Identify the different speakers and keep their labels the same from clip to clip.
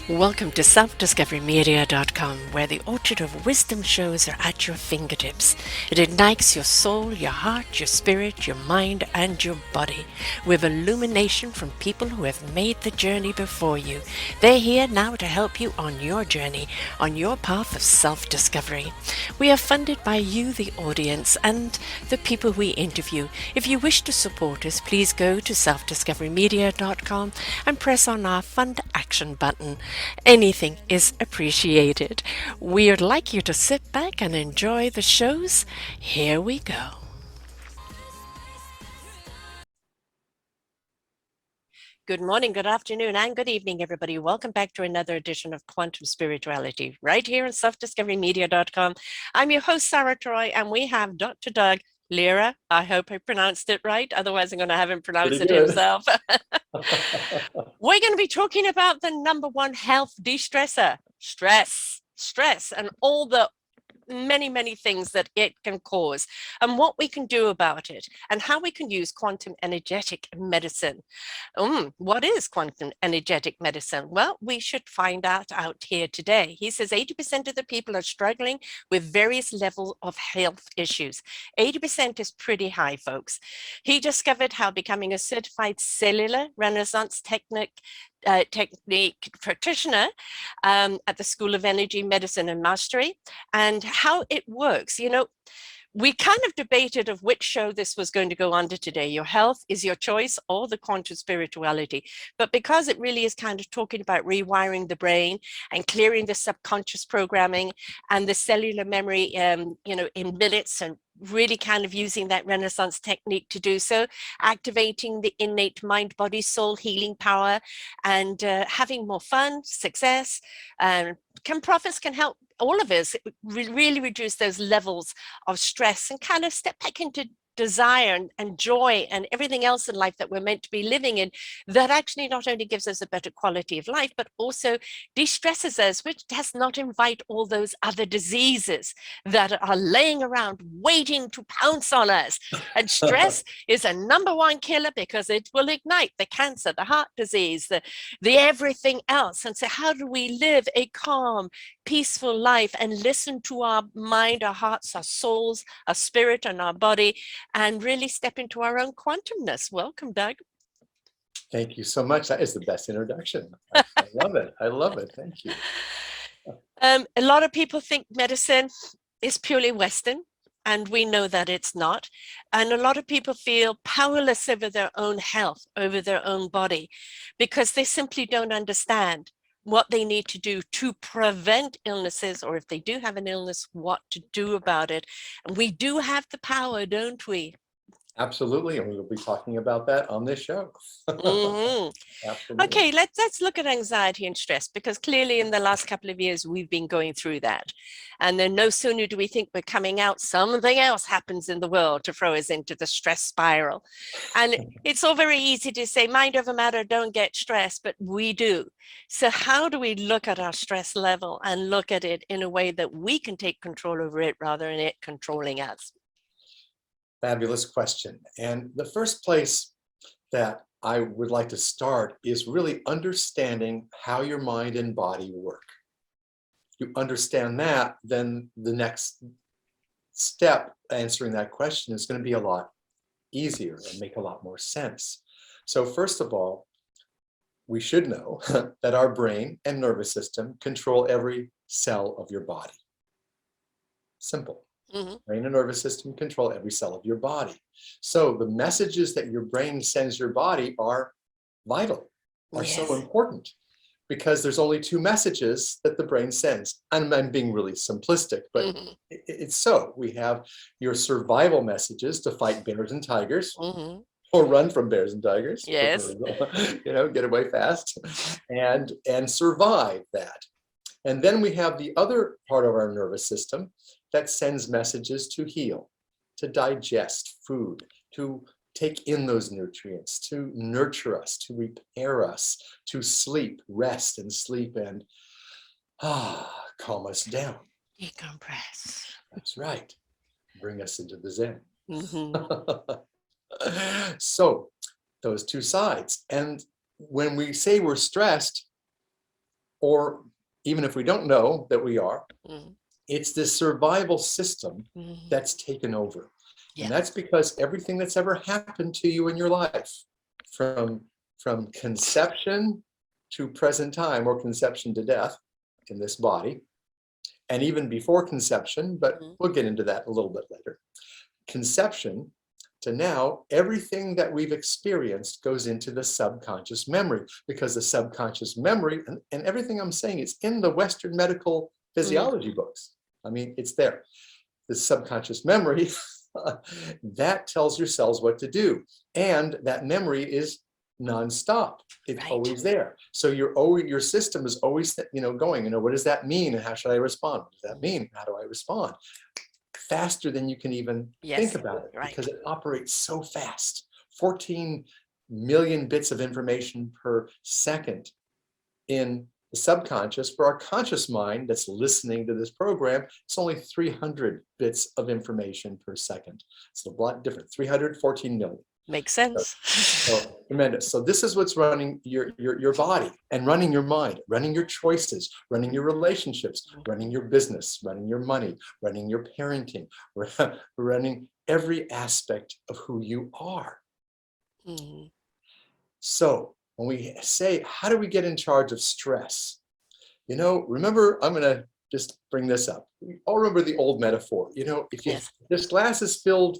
Speaker 1: Welcome to selfdiscoverymedia.com, where the orchard of wisdom shows are at your fingertips. It ignites your soul, your heart, your spirit, your mind, and your body with illumination from people who have made the journey before you. They're here now to help you on your journey, on your path of self-discovery. We are funded by you, the audience, and the people we interview. If you wish to support us, please go to selfdiscoverymedia.com and press on our Fund Action button. Anything is appreciated. We'd like you to sit back and enjoy the shows. Here we go. Good morning, good afternoon, and good evening, everybody. Welcome back to another edition of Quantum Spirituality, right here on selfdiscoverymedia.com. I'm your host, Sarah Troy, and we have Dr. Doug Lehrer. I hope I pronounced it right. Otherwise, I'm going to have him pronounce it himself. We're going to be talking about the number one health de-stressor, stress, and all the many things that it can cause and what we can do about it and how we can use quantum energetic medicine. What is quantum energetic medicine? Well, we should find out here today. He says 80% of the people are struggling with various levels of health issues. 80% is pretty high, folks. He discovered how becoming a certified cellular renaissance technique practitioner at the School of Energy Medicine and Mastery, and how it works. You know, we kind of debated of which show this was going to go under today. Your health is your choice or the quantum spirituality. But because it really is kind of talking about rewiring the brain and clearing the subconscious programming and the cellular memory, in minutes, and really kind of using that Renaissance technique to do so, activating the innate mind, body, soul healing power, and having more fun, success, and profits can help all of us really reduce those levels of stress and kind of step back into desire and joy and everything else in life that we're meant to be living in, that actually not only gives us a better quality of life, but also de-stresses us, which does not invite all those other diseases that are laying around waiting to pounce on us. And stress is a number one killer because it will ignite the cancer, the heart disease, the everything else. And so how do we live a calm, peaceful life and listen to our mind, our hearts, our souls, our spirit, and our body, and really step into our own quantumness? Welcome, Doug.
Speaker 2: Thank you so much. That is the best introduction. I love it. I love it. Thank you.
Speaker 1: A lot of people think medicine is purely Western, and we know that it's not. And a lot of people feel powerless over their own health, over their own body, because they simply don't understand what they need to do to prevent illnesses, or if they do have an illness, what to do about it. And we do have the power, don't we?
Speaker 2: Absolutely. And we will be talking about that on this show.
Speaker 1: Mm-hmm.
Speaker 2: Absolutely.
Speaker 1: Okay, let's look at anxiety and stress, because clearly in the last couple of years we've been going through that. And then no sooner do we think we're coming out, something else happens in the world to throw us into the stress spiral. And it's all very easy to say mind over matter, don't get stressed, but we do. So how do we look at our stress level and look at it in a way that we can take control over it rather than it controlling us?
Speaker 2: Fabulous question. And the first place that I would like to start is really understanding how your mind and body work. You understand that, then the next step answering that question is going to be a lot easier and make a lot more sense. So first of all, we should know that our brain and nervous system control every cell of your body. Simple. Mm-hmm. Brain and nervous system control every cell of your body. So the messages that your brain sends your body are vital, are so important, because there's only two messages that the brain sends. And I'm being really simplistic, but it's so. We have your survival messages to fight bears and tigers, or run from bears and tigers.
Speaker 1: Yes.
Speaker 2: Get away fast and survive that. And then we have the other part of our nervous system that sends messages to heal, to digest food, to take in those nutrients, to nurture us, to repair us, to sleep, rest and sleep, and calm us down.
Speaker 1: Decompress.
Speaker 2: That's right. Bring us into the Zen. So those two sides. And when we say we're stressed, or even if we don't know that we are, it's this survival system that's taken over. And that's because everything that's ever happened to you in your life, from conception to present time, or conception to death in this body, and even before conception, but we'll get into that a little bit later. Conception to now, everything that we've experienced goes into the subconscious memory, because the subconscious memory, and everything I'm saying is in the Western medical physiology books. I mean, it's there. The subconscious memory, that tells your cells what to do. And that memory is nonstop. It's always there. So your system is always, going, what does that mean? And how should I respond? What does that mean? How do I respond? Faster than you can even think about it, because it operates so fast. 14 million bits of information per second in the subconscious. For our conscious mind that's listening to this program, it's only 300 bits of information per second. It's a lot different, 314 million.
Speaker 1: Makes sense.
Speaker 2: So tremendous. So this is what's running your body, and running your mind, running your choices, running your relationships, running your business, running your money, running your parenting, running every aspect of who you are. So when we say, how do we get in charge of stress? Remember, I'm going to just bring this up. We all remember the old metaphor. If this glass is filled,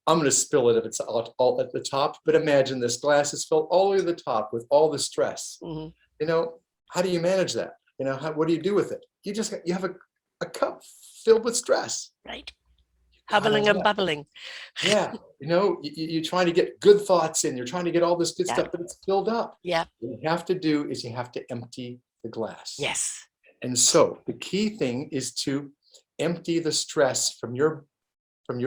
Speaker 2: I'm going to spill it if it's all at the top, but imagine this glass is filled all the way to the top with all the stress. How do you manage that? What do you do with it? You have a cup filled with stress.
Speaker 1: Right. Hubbling and bubbling.
Speaker 2: Yeah. You're trying to get good thoughts in. You're trying to get all this good stuff, but it's filled up.
Speaker 1: Yeah.
Speaker 2: What you have to do is you have to empty the glass.
Speaker 1: Yes.
Speaker 2: And so the key thing is to empty the stress from your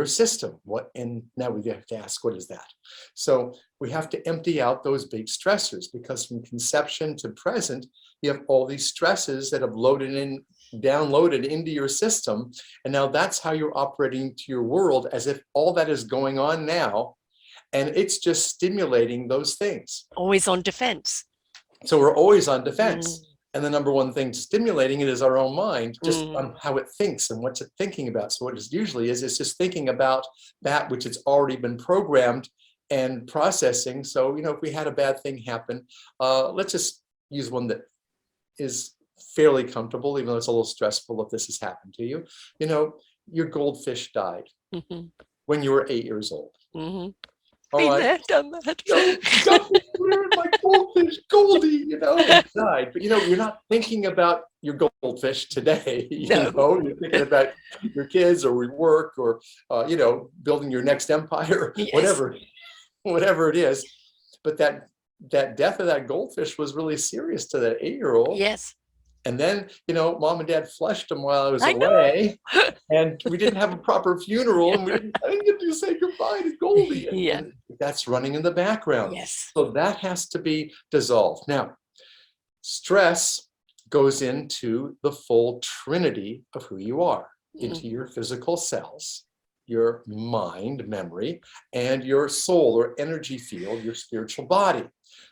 Speaker 2: system. And now we have to ask, what is that? So we have to empty out those big stressors, because from conception to present, you have all these stresses that have downloaded into your system. And now that's how you're operating to your world, as if all that is going on now, and it's just stimulating those things.
Speaker 1: Always on defense.
Speaker 2: So we're always on defense. And the number one thing stimulating it is our own mind, just on how it thinks and what's it thinking about. So what it usually is, it's just thinking about that which it's already been programmed and processing. So, if we had a bad thing happen, let's just use one that is fairly comfortable, even though it's a little stressful if this has happened to you. Your goldfish died when you were 8 years old. All
Speaker 1: Been
Speaker 2: right.
Speaker 1: there, done that.
Speaker 2: Where's my goldfish, Goldie? It died. But you're not thinking about your goldfish today. You're thinking about your kids, or your work, or building your next empire, whatever it is. But that death of that goldfish was really serious to that 8-year-old.
Speaker 1: Yes.
Speaker 2: And then, mom and dad flushed him while I was away, and we didn't have a proper funeral, and I didn't get to say goodbye to Goldie. And that's running in the background.
Speaker 1: Yes.
Speaker 2: So that has to be dissolved. Now, stress goes into the full trinity of who you are, into your physical cells, your mind, memory, and your soul or energy field, your spiritual body.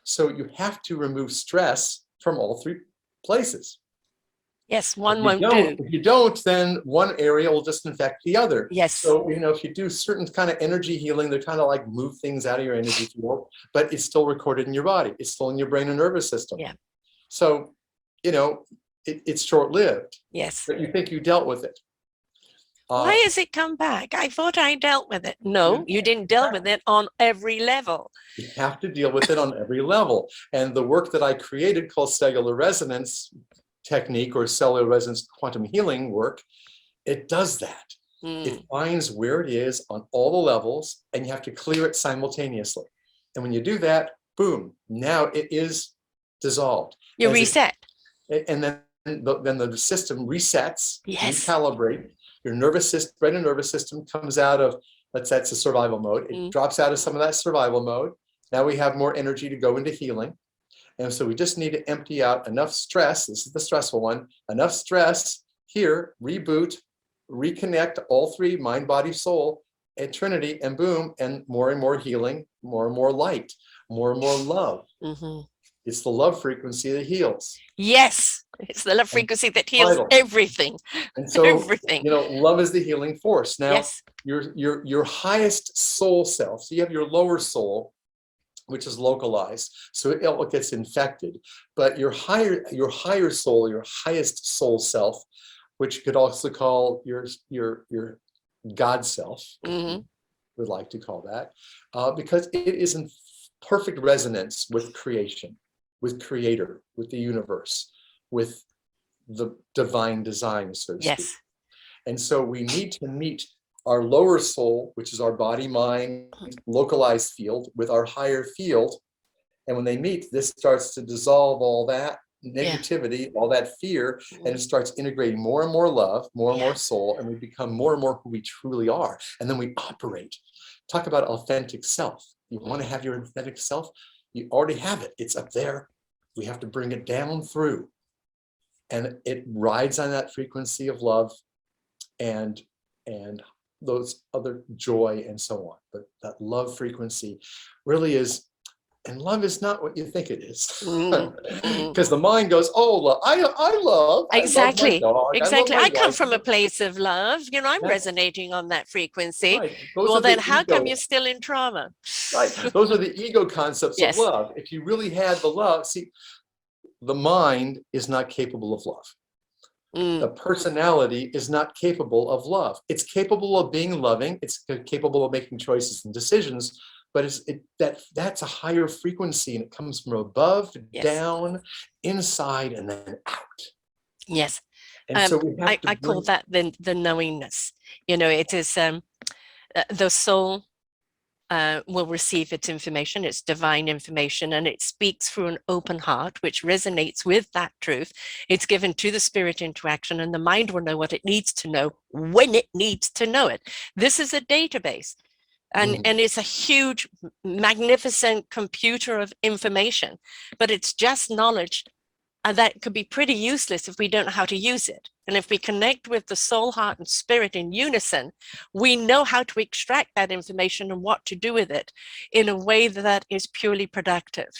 Speaker 2: So you have to remove stress from all three places.
Speaker 1: Yes, one won't do.
Speaker 2: If you don't, then one area will just infect the other.
Speaker 1: Yes.
Speaker 2: So, if you do certain kind of energy healing, they're kind of like move things out of your energy field, but it's still recorded in your body. It's still in your brain and nervous system.
Speaker 1: Yeah.
Speaker 2: So, it's short-lived.
Speaker 1: Yes.
Speaker 2: But you think you dealt with it.
Speaker 1: Why has it come back? I thought I dealt with it. No, you didn't deal with it on every level.
Speaker 2: You have to deal with it on every level. And the work that I created, called cellular resonance technique, or cellular resonance quantum healing work, it does that. It finds where it is on all the levels, and you have to clear it simultaneously. And when you do that, boom, now it is dissolved.
Speaker 1: You reset.
Speaker 2: And then the system resets,
Speaker 1: Yes.
Speaker 2: recalibrate. Your nervous system, brain and nervous system comes out of, that's a survival mode. It drops out of some of that survival mode. Now we have more energy to go into healing. And so we just need to empty out enough stress. This is the stressful one. Enough stress here, reboot, reconnect all three, mind, body, soul, and trinity, and boom, and more healing, more and more light. more and more love.
Speaker 1: Mm-hmm.
Speaker 2: It's the love frequency that heals.
Speaker 1: Yes, it's the love
Speaker 2: And
Speaker 1: frequency that heals
Speaker 2: vital.
Speaker 1: everything.
Speaker 2: And so,
Speaker 1: Everything.
Speaker 2: love is the healing force. Now,
Speaker 1: Yes.
Speaker 2: your highest soul self, so you have your lower soul, which is localized, so it gets infected. But your higher soul, your highest soul self, which you could also call your God self,
Speaker 1: Mm-hmm.
Speaker 2: would like to call that, because it is in perfect resonance with creation, with creator, with the universe, with the divine design, so to speak.
Speaker 1: Yes.
Speaker 2: And so we need to meet our lower soul, which is our body, mind, localized field, with our higher field. And when they meet, this starts to dissolve all that negativity, all that fear, and it starts integrating more and more love, more and more soul, and we become more and more who we truly are. And then we operate. Talk about authentic self. You want to have your authentic self? You already have it. It's up there. We have to bring it down through. And it rides on that frequency of love and those other joy and so on. But that love frequency really is, and love is not what you think it is. Because the mind goes, oh, I love
Speaker 1: Exactly.
Speaker 2: my dog.
Speaker 1: Exactly.
Speaker 2: I love
Speaker 1: I
Speaker 2: my
Speaker 1: come
Speaker 2: wife.
Speaker 1: from a place of love. I'm
Speaker 2: That's
Speaker 1: resonating on that frequency.
Speaker 2: right. Those
Speaker 1: Well,
Speaker 2: are the
Speaker 1: then how come
Speaker 2: ego.
Speaker 1: you're still in trauma?
Speaker 2: Right. Those are the ego concepts of
Speaker 1: Yes.
Speaker 2: love. If you really had the love, see, the mind is not capable of love. The personality is not capable of love. It's capable of being loving. It's capable of making choices and decisions, but that's a higher frequency, and it comes from above, down, inside, and then out.
Speaker 1: Yes.
Speaker 2: And so we have to
Speaker 1: I call that the knowingness. It is the soul will receive its information, its divine information, and it speaks through an open heart, which resonates with that truth. It's given to the spirit interaction, and the mind will know what it needs to know when it needs to know it. This is a database, and it's a huge, magnificent computer of information, but it's just knowledge that could be pretty useless if we don't know how to use it. And if we connect with the soul, heart, and spirit in unison, we know how to extract that information and what to do with it in a way that is purely productive.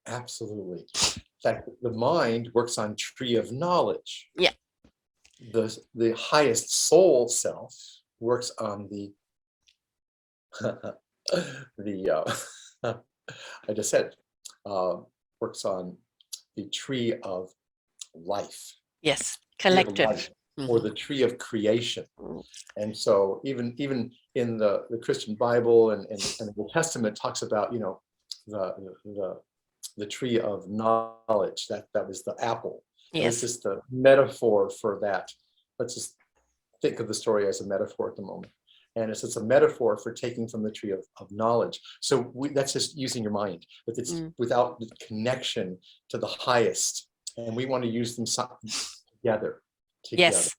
Speaker 2: Absolutely. In fact, the mind works on tree of knowledge.
Speaker 1: Yeah.
Speaker 2: The highest soul self works on the I just said, works on the tree of life.
Speaker 1: Yes, collective.
Speaker 2: Life, or the tree of creation. And so even in the Christian Bible and the Old Testament talks about, the tree of knowledge, that was the apple.
Speaker 1: Yes.
Speaker 2: It's just a metaphor for that. Let's just think of the story as a metaphor at the moment. And it's a metaphor for taking from the tree of knowledge. So that's just using your mind, but it's without the connection to the highest. And we want to use them together.
Speaker 1: Yes.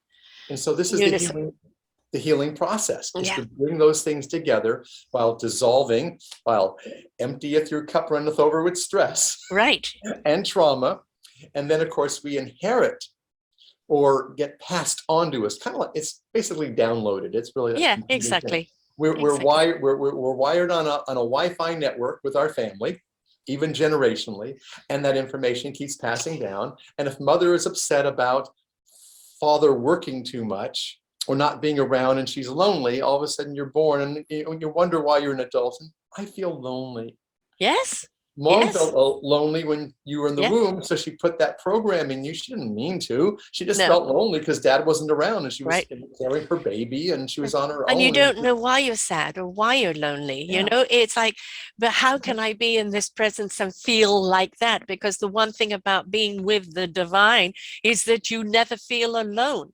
Speaker 2: And so this is the healing process, is to bring those things together while dissolving, while emptieth your cup runneth over with stress.
Speaker 1: Right.
Speaker 2: And trauma. And then, of course, we inherit or get passed on to us. Kind of like, it's basically downloaded. It's really
Speaker 1: exactly.
Speaker 2: We're wired on a Wi-Fi network with our family, even generationally, and that information keeps passing down. And if mother is upset about father working too much or not being around and she's lonely, all of a sudden you're born and you wonder why you're an adult. And I feel lonely.
Speaker 1: Yes.
Speaker 2: Mom felt lonely when you were in the womb, so she put that program in you. She didn't mean to. She just felt lonely because dad wasn't around and she was caring for baby and she was on her own.
Speaker 1: And you don't know why you're sad or why you're lonely. It's like, but how can I be in this presence and feel like that? Because the one thing about being with the divine is that you never feel alone.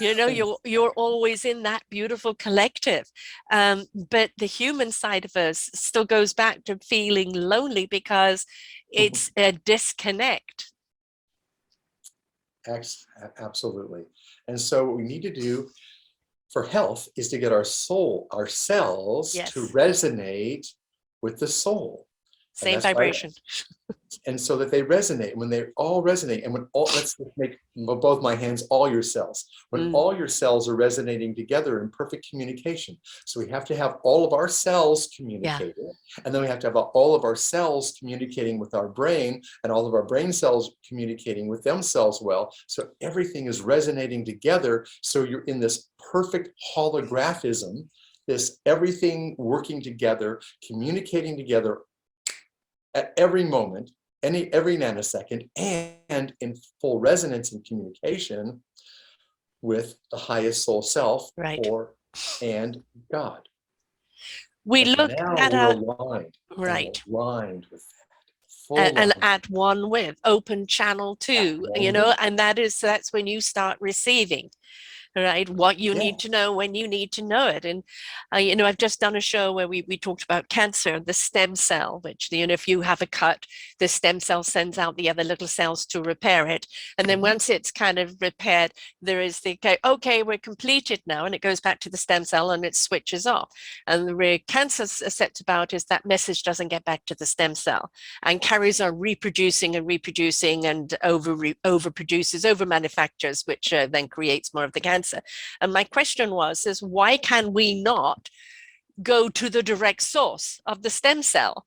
Speaker 1: You're always in that beautiful collective. But the human side of us still goes back to feeling lonely because it's a disconnect.
Speaker 2: Absolutely. And so what we need to do for health is to get our soul, our cells to resonate with the soul. And
Speaker 1: Same
Speaker 2: that's why,
Speaker 1: vibration.
Speaker 2: and so that they resonate, when they all resonate, and when all, let's make both my hands all your cells, when all your cells are resonating together in perfect communication. So we have to have all of our cells communicating, and then we have to have all of our cells communicating with our brain, and all of our brain cells communicating with themselves well. So everything is resonating together. So you're in this perfect holographism, this everything working together, communicating together at every moment, every nanosecond, and in full resonance and communication with the highest soul self,
Speaker 1: Right.
Speaker 2: and God.
Speaker 1: We
Speaker 2: And
Speaker 1: look
Speaker 2: now
Speaker 1: at
Speaker 2: we're
Speaker 1: our
Speaker 2: aligned,
Speaker 1: right.
Speaker 2: aligned with that, full
Speaker 1: And
Speaker 2: alignment.
Speaker 1: at one with open channel too, you know, and that's when you start receiving, right, what you need to know when you need to know it. And you know, I've just done a show where we talked about cancer, the stem cell, which, you know, if you have a cut, the stem cell sends out the other little cells to repair it, and then once it's kind of repaired, there is the okay, we're completed now, and it goes back to the stem cell and it switches off. And the cancer sets about is that message doesn't get back to the stem cell and carries on reproducing and reproducing and overproduces, over manufactures, which then creates more of the cancer. And my question is why can we not go to the direct source of the stem cell?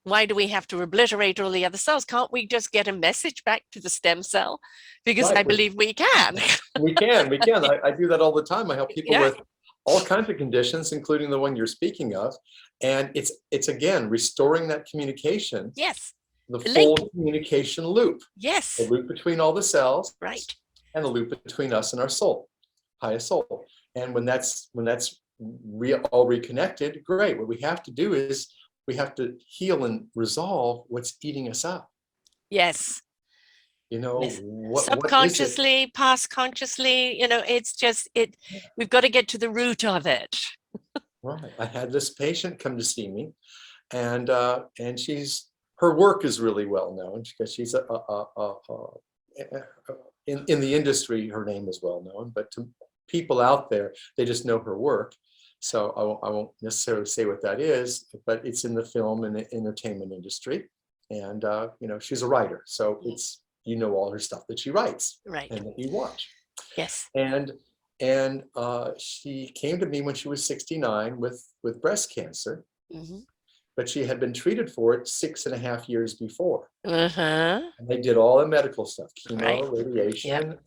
Speaker 1: Why do we have to obliterate all the other cells? Can't we just get a message back to the stem cell? Because I believe we can.
Speaker 2: We can. I do that all the time. I help people with all kinds of conditions, including the one you're speaking of. And it's again, restoring that communication.
Speaker 1: Yes.
Speaker 2: The full communication loop.
Speaker 1: Yes.
Speaker 2: The loop between all the cells.
Speaker 1: Right.
Speaker 2: And the loop between us and our soul, highest soul. And when that's all reconnected, great. What we have to do is we have to heal and resolve what's eating us up.
Speaker 1: Yes.
Speaker 2: You know,
Speaker 1: subconsciously, past consciously, you know, it's just we've got to get to the root of it.
Speaker 2: Right. I had this patient come to see me, and her work is really well known because she's in the industry, her name is well known, but to people out there, they just know her work. So I won't necessarily say what that is, but it's in the film and the entertainment industry. And, you know, she's a writer. So it's, you know, all her stuff that she writes and that you watch.
Speaker 1: Yes.
Speaker 2: And she came to me when she was 69 with breast cancer. But she had been treated for it 6.5 years before. And they did all the medical stuff, chemo, radiation,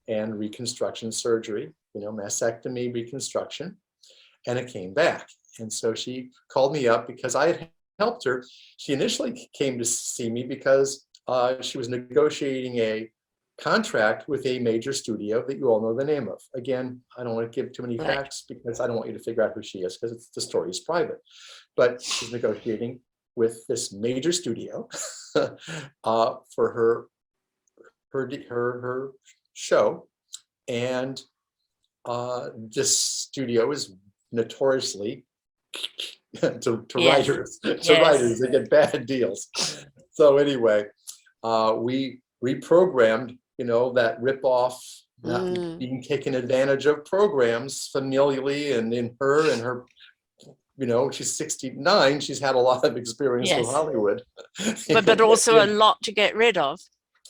Speaker 2: and reconstruction surgery, you know, mastectomy, reconstruction, and it came back. And so she called me up because I had helped her. She initially came to see me because she was negotiating a contract with a major studio that you all know the name of. Again, I don't want to give too many facts because I don't want you to figure out who she is because the story is private. But she's negotiating with this major studio for her show, and this studio is notoriously to writers. Writers, they get bad deals. So anyway, we reprogrammed, you know, that ripoff, not being taken advantage of programs familially, and in her and her, you know, she's 69, she's had a lot of experience with Hollywood.
Speaker 1: But also a lot to get rid of.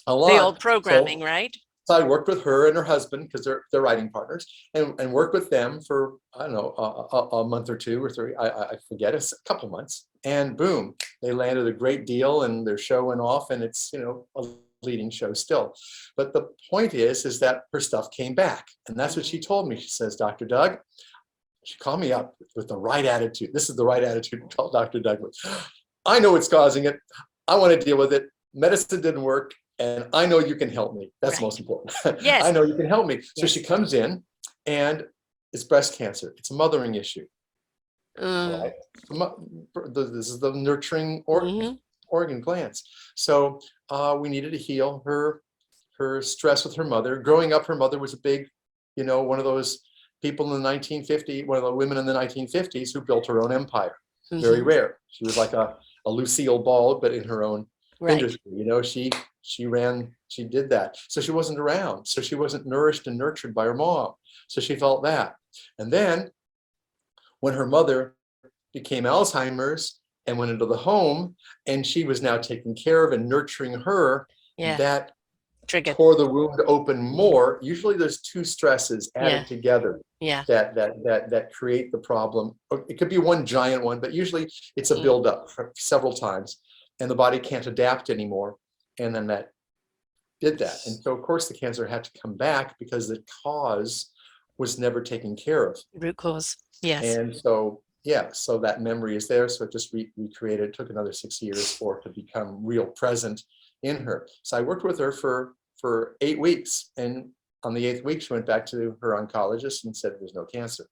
Speaker 2: A lot.
Speaker 1: The old programming, right?
Speaker 2: So I worked with her and her husband, because they're writing partners, and worked with them for, I don't know, a month or two or three, I forget, a couple months. And boom, they landed a great deal and their show went off, and it's, you know, a leading show still. But the point is that her stuff came back. And that's what she told me. She says, Dr. Doug, she called me up with the right attitude. This is the right attitude to call Dr. Doug with. I know what's causing it. I want to deal with it. Medicine didn't work. And I know you can help me. That's most important. I know you can help me. So she comes in, and it's breast cancer. It's a mothering issue. Right? This is the nurturing organ glands. So we needed to heal her stress with her mother. Growing up, her mother was a big, you know, one of those people in the 1950s, one of the women in the 1950s who built her own empire. Very rare. She was like a Lucille Ball, but in her own industry. You know, she did that. So she wasn't around. So she wasn't nourished and nurtured by her mom. So she felt that. And then when her mother became Alzheimer's, and went into the home, and she was now taking care of and nurturing her.
Speaker 1: Yeah.
Speaker 2: That
Speaker 1: Triggered.
Speaker 2: tore the wound open more. Usually there's two stresses added together that create the problem. It could be one giant one, but usually it's a buildup several times, and the body can't adapt anymore. And then that did that. And so of course the cancer had to come back because the cause was never taken care of.
Speaker 1: Root cause. Yes.
Speaker 2: And so, yeah, so that memory is there. So it just recreated. It took another 6 years for it to become real present in her. So I worked with her for 8 weeks. And on the 8th week, she went back to her oncologist and said there's no cancer.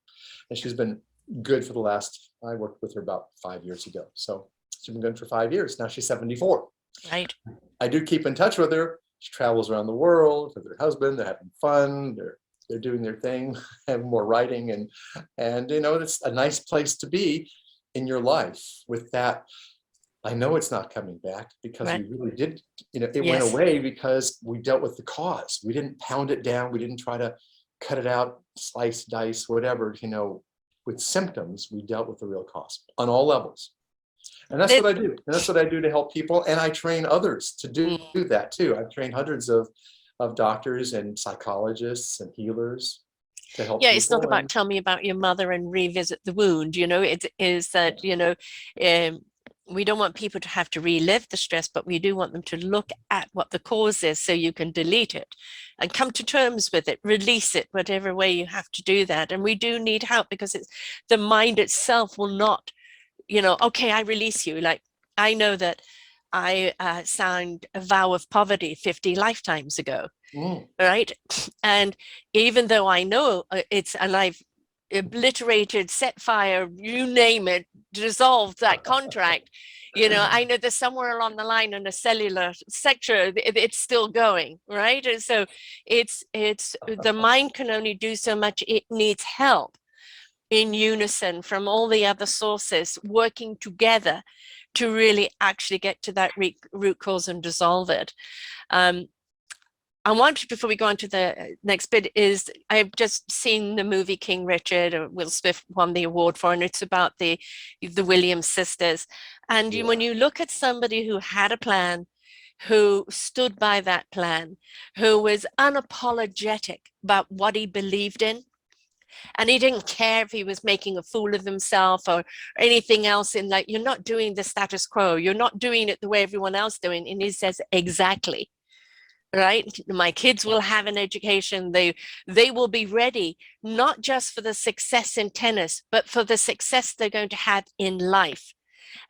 Speaker 2: And she's been good for the last, I worked with her about 5 years ago. So she's been good for 5 years. Now she's 74.
Speaker 1: Right.
Speaker 2: I do keep in touch with her. She travels around the world with her husband. They're having fun. They're doing their thing, have more writing, and you know, it's a nice place to be in your life with that. I know it's not coming back because we really did, you know, it went away because we dealt with the cause. We didn't pound it down. We didn't try to cut it out, slice, dice, whatever, you know, with symptoms. We dealt with the real cause on all levels. And that's what I do. And that's what I do to help people. And I train others to do that too. I've trained hundreds of doctors and psychologists and healers to help people.
Speaker 1: It's not about tell me about your mother and revisit the wound. You know, it is that, you know, we don't want people to have to relive the stress, but we do want them to look at what the cause is so you can delete it and come to terms with it, release it, whatever way you have to do that. And we do need help because it's the mind itself will not, you know, okay, I release you. Like, I know that I signed a vow of poverty 50 lifetimes ago, right? And even though I know it's, and I've obliterated, set fire, you name it, dissolved that contract, you know, I know there's somewhere along the line in a cellular sector, it's still going, right? And so it's the mind can only do so much. It needs help in unison from all the other sources working together to really actually get to that root cause and dissolve it. I wanted, before we go on to the next bit, is I've just seen the movie King Richard, or Will Smith won the award for, and it's about the Williams sisters. And when you look at somebody who had a plan, who stood by that plan, who was unapologetic about what he believed in, and he didn't care if he was making a fool of himself or anything else, in like, you're not doing the status quo, you're not doing it the way everyone else doing. And he says, exactly, right? My kids will have an education. They will be ready, not just for the success in tennis, but for the success they're going to have in life.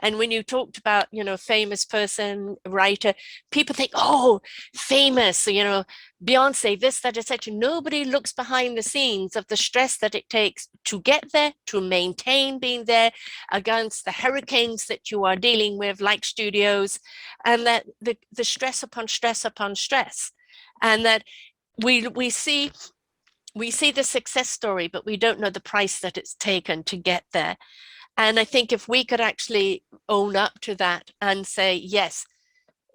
Speaker 1: And when you talked about, you know, famous person, writer, people think, oh, famous, you know, Beyonce, this, that, etc. Nobody looks behind the scenes of the stress that it takes to get there, to maintain being there against the hurricanes that you are dealing with, like studios, and that the stress upon stress upon stress. And that we see the success story, but we don't know the price that it's taken to get there. And I think if we could actually own up to that and say, yes,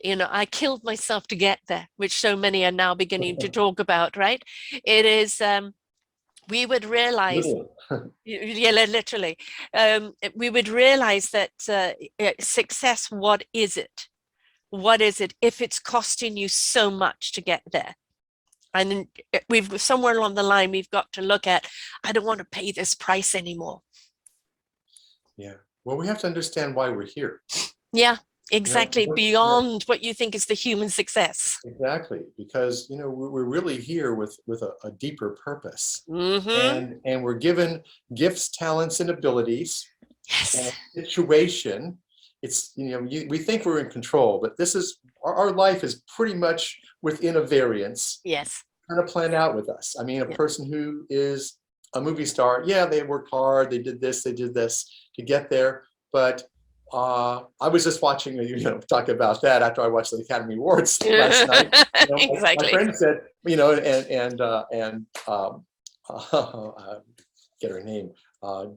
Speaker 1: you know, I killed myself to get there, which so many are now beginning to talk about, right? It is, we would realize, literally, we would realize that success, what is it? What is it if it's costing you so much to get there? And we've somewhere along the line, we've got to look at, I don't want to pay this price anymore.
Speaker 2: Yeah. Well, we have to understand why we're here.
Speaker 1: Yeah, exactly. You know, beyond what you think is the human success.
Speaker 2: Exactly. Because, you know, we're really here with a deeper purpose. And we're given gifts, talents, and abilities.
Speaker 1: Yes.
Speaker 2: And a situation. It's, you know, we think we're in control, but this is, our life is pretty much within a variance.
Speaker 1: Yes.
Speaker 2: Kind of planned out with us. I mean, a person who is a movie star, yeah, they worked hard, they did this to get there. But I was just watching, you know, talk about that after I watched the Academy Awards last night. You know,
Speaker 1: exactly.
Speaker 2: My friend said, you know, get her name,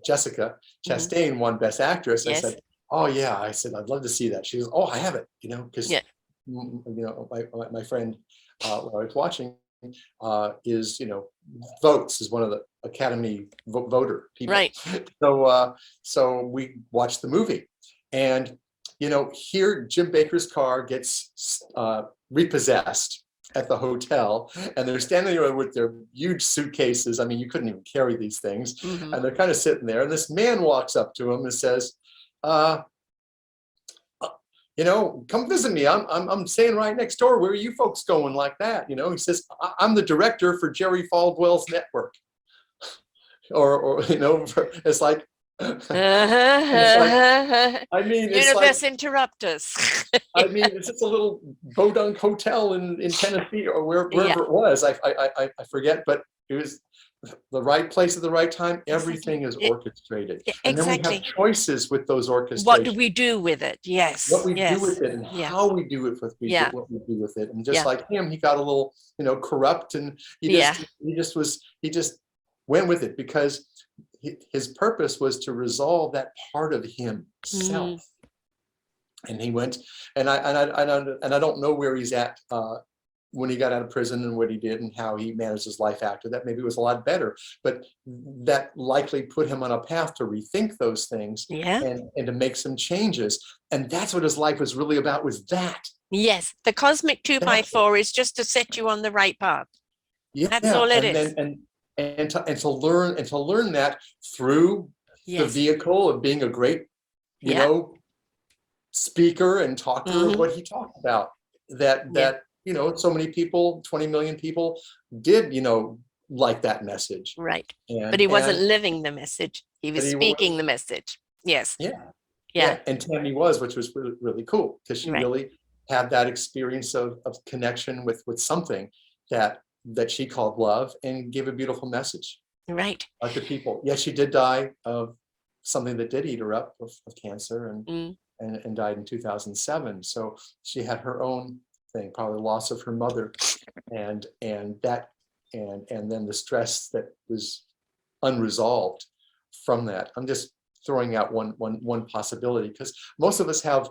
Speaker 2: Jessica Chastain won Best Actress. Yes. I said, oh yeah, I said, I'd love to see that. She goes, oh, I have it, you know, because you know, my friend when I was watching is, you know, votes is one of the Academy voter people.
Speaker 1: Right.
Speaker 2: So we watched the movie, And, here Jim Baker's car gets repossessed at the hotel, and they're standing there with their huge suitcases. I mean, you couldn't even carry these things.
Speaker 1: Mhm.
Speaker 2: And they're kind of sitting there, and this man walks up to him and says, come visit me. I'm staying right next door. Where are you folks going like that? He says, I'm the director for Jerry Falwell's network. Or it's like, it's like, I mean, it's like,
Speaker 1: Universe interrupters.
Speaker 2: I mean, it's just a little podunk hotel in Tennessee or wherever
Speaker 1: Yeah.
Speaker 2: it was. I forget, but it was the right place at the right time. Everything is orchestrated. And then we have
Speaker 1: Exactly.
Speaker 2: choices with those orchestrations.
Speaker 1: What do we do with it? Yes.
Speaker 2: What we do
Speaker 1: Yes.
Speaker 2: with it and
Speaker 1: Yeah.
Speaker 2: how we do it
Speaker 1: Yeah.
Speaker 2: what we do with it. And just
Speaker 1: Yeah.
Speaker 2: like him, he got a little, corrupt, and he just went with it because his purpose was to resolve that part of himself. And he went, and I don't know where he's at when he got out of prison and what he did and how he managed his life after that. Maybe it was a lot better, but that likely put him on a path to rethink those things.
Speaker 1: Yeah.
Speaker 2: And to make some changes. And that's what his life was really about, was that.
Speaker 1: Yes. The cosmic 2x4 is just to set you on the right path.
Speaker 2: Yeah.
Speaker 1: That's all it is.
Speaker 2: And to learn that through the vehicle of being a great, speaker and talker of what he talked about. That so many people, 20 million people did, like that message.
Speaker 1: Right. But he wasn't living the message. He was speaking the message. Yes.
Speaker 2: Yeah. And Tammy was, which was really, really cool, because she really had that experience of connection with something that she called love, and gave a beautiful message.
Speaker 1: Right.
Speaker 2: To people. Yes, she did die of something that did eat her up, of cancer, and died in 2007. So she had her own thing, probably the loss of her mother, and then the stress that was unresolved from that. I'm just throwing out one possibility, because most of us have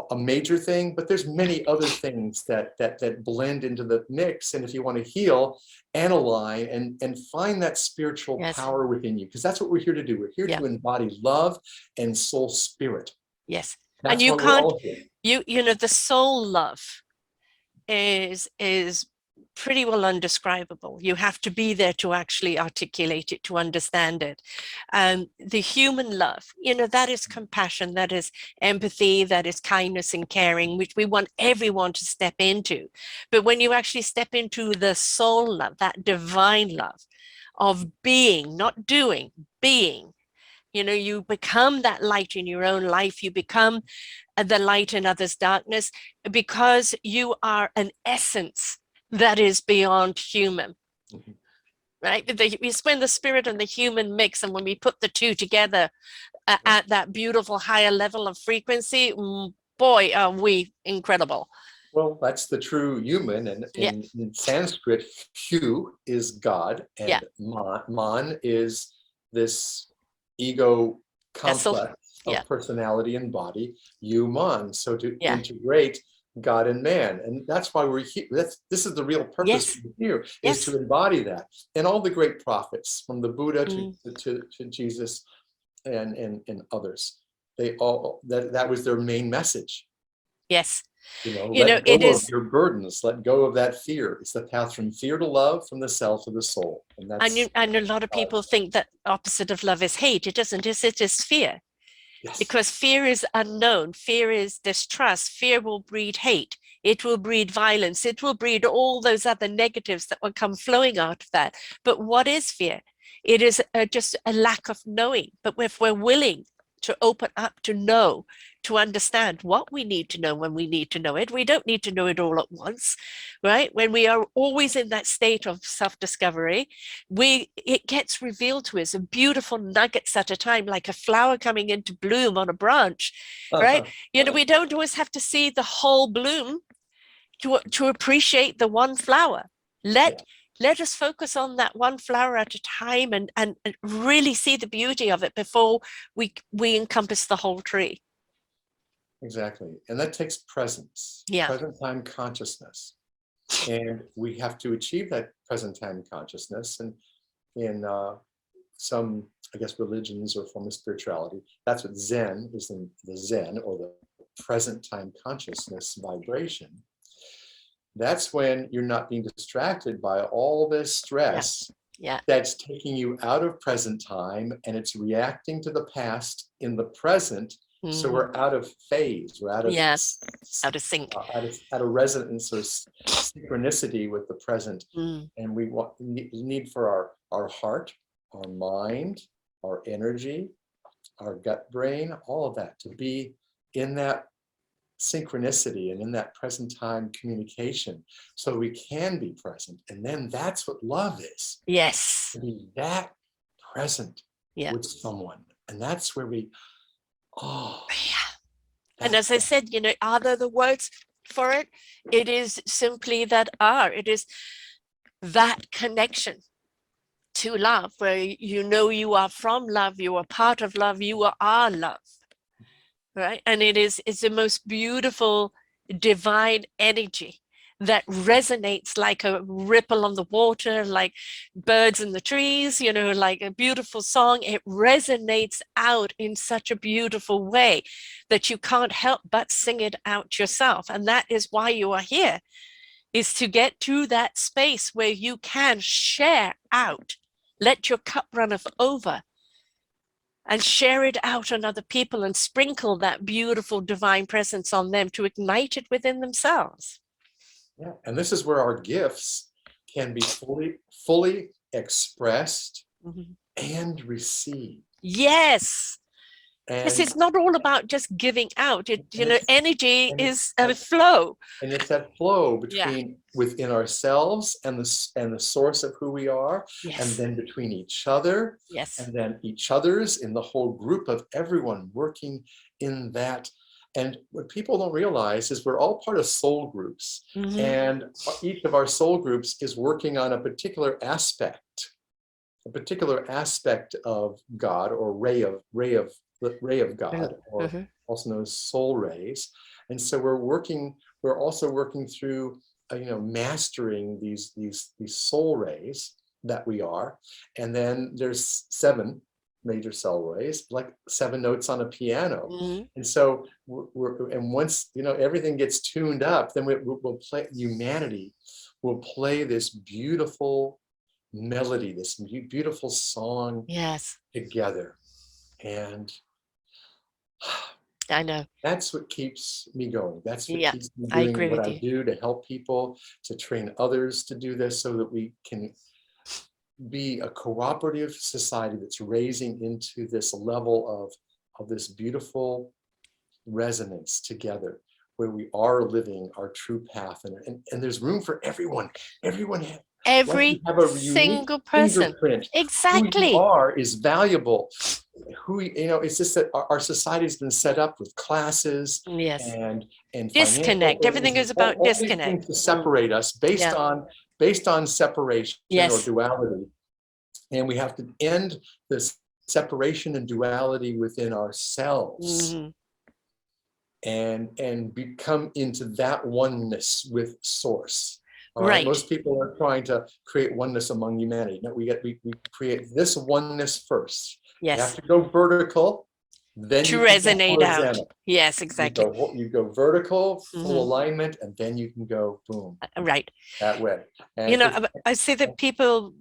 Speaker 2: a major thing, but there's many other things that blend into the mix. And if you want to heal and align and find that spiritual power within you, because that's what we're here to do. We're here to embody love and soul spirit.
Speaker 1: Yes.
Speaker 2: That's
Speaker 1: and you
Speaker 2: what
Speaker 1: can't,
Speaker 2: we're all here.
Speaker 1: The soul love is pretty well undescribable. You have to be there to actually articulate it, to understand it. The human love, that is compassion, that is empathy, that is kindness and caring, which we want everyone to step into. But when you actually step into the soul love, that divine love of being, not doing, being, you become that light in your own life. You become the light in others' darkness, because you are an essence that is beyond human. Right? It's when the spirit and the human mix, and when we put the two together at that beautiful higher level of frequency, boy, are we incredible.
Speaker 2: Well, that's the true human. And in Sanskrit, Hu is God, and Man is this ego complex of personality and body, human. So to integrate God and man, and that's why we're here. This is the real purpose here, is to embody that. And all the great prophets, from the Buddha to Jesus and others, they all that was their main message.
Speaker 1: Yes.
Speaker 2: Let go of your burdens, let go of that fear. It's the path from fear to love, from the self to the soul. And that's
Speaker 1: and a lot of people think that opposite of love is hate. It isn't. It is fear. Yes. Because fear is unknown. Fear is distrust. Fear will breed hate. It will breed violence. It will breed all those other negatives that will come flowing out of that. But what is fear? It is just a lack of knowing. But if we're willing to open up, to know, to understand what we need to know when we need to know it, we don't need to know it all at once, right? When we are always in that state of self-discovery, it gets revealed to us in beautiful nuggets at a time, like a flower coming into bloom on a branch, right? We don't always have to see the whole bloom to appreciate the one flower. Let us focus on that one flower at a time and really see the beauty of it before we encompass the whole tree.
Speaker 2: Exactly. And that takes presence, present time consciousness. And we have to achieve that present time consciousness. And in some I guess, religions or form of spirituality. That's what Zen is, the Zen, or the present time consciousness vibration. That's when you're not being distracted by all this stress that's taking you out of present time, and it's reacting to the past in the present. So we're out of phase, we're out of
Speaker 1: out of sync,
Speaker 2: out of resonance or synchronicity with the present. And we need for our heart, our mind, our energy, our gut brain, all of that to be in that synchronicity and in that present time communication, so we can be present. And then that's what love is.
Speaker 1: Yes.
Speaker 2: To be that present with someone. And that's where we,
Speaker 1: and as I said, are there the words for it? It is simply that it is that connection to love, where you are from love, you are part of love, you are love. Right? And it's the most beautiful divine energy that resonates like a ripple on the water, like birds in the trees, like a beautiful song. It resonates out in such a beautiful way that you can't help but sing it out yourself. And that is why you are here, is to get to that space where you can share out, let your cup runneth over, and share it out on other people and sprinkle that beautiful divine presence on them to ignite it within themselves.
Speaker 2: Yeah, and this is where our gifts can be fully expressed and received.
Speaker 1: Yes. This is not all about just giving out. Energy is a flow.
Speaker 2: And it's that flow between within ourselves and the source of who we are, and then between each other, and then each other's, in the whole group of everyone working in that. And what people don't realize is we're all part of soul groups, and each of our soul groups is working on a particular aspect of God, or ray of God, or also known as soul rays. And so we're also working through mastering these soul rays that we are. And then there's 7 major cell rays, like 7 notes on a piano. And so once everything gets tuned up, then we'll play, humanity will play this beautiful melody, this beautiful song together. And
Speaker 1: I know.
Speaker 2: That's what keeps me going. That's what keeps me
Speaker 1: I
Speaker 2: doing
Speaker 1: agree
Speaker 2: what
Speaker 1: with
Speaker 2: I
Speaker 1: you.
Speaker 2: do, to help people, to train others to do this, so that we can be a cooperative society that's raising into this level of this beautiful resonance together, where we are living our true path. And there's room for everyone.
Speaker 1: Every
Speaker 2: have a
Speaker 1: single
Speaker 2: unique
Speaker 1: person.
Speaker 2: fingerprint.
Speaker 1: Exactly.
Speaker 2: Who you are is valuable. It's just that our society's been set up with classes and
Speaker 1: disconnect. Everything is about
Speaker 2: all
Speaker 1: disconnect.
Speaker 2: These things to separate us based on separation or duality. And we have to end this separation and duality within ourselves, and become into that oneness with source. All right. Most people are trying to create oneness among humanity. No, we create this oneness first. You have to go vertical, then
Speaker 1: to
Speaker 2: you can
Speaker 1: resonate
Speaker 2: go
Speaker 1: out.
Speaker 2: horizontal.
Speaker 1: Yes, exactly.
Speaker 2: You go vertical, full alignment, and then you can go boom.
Speaker 1: Right.
Speaker 2: That way. And
Speaker 1: I say that people,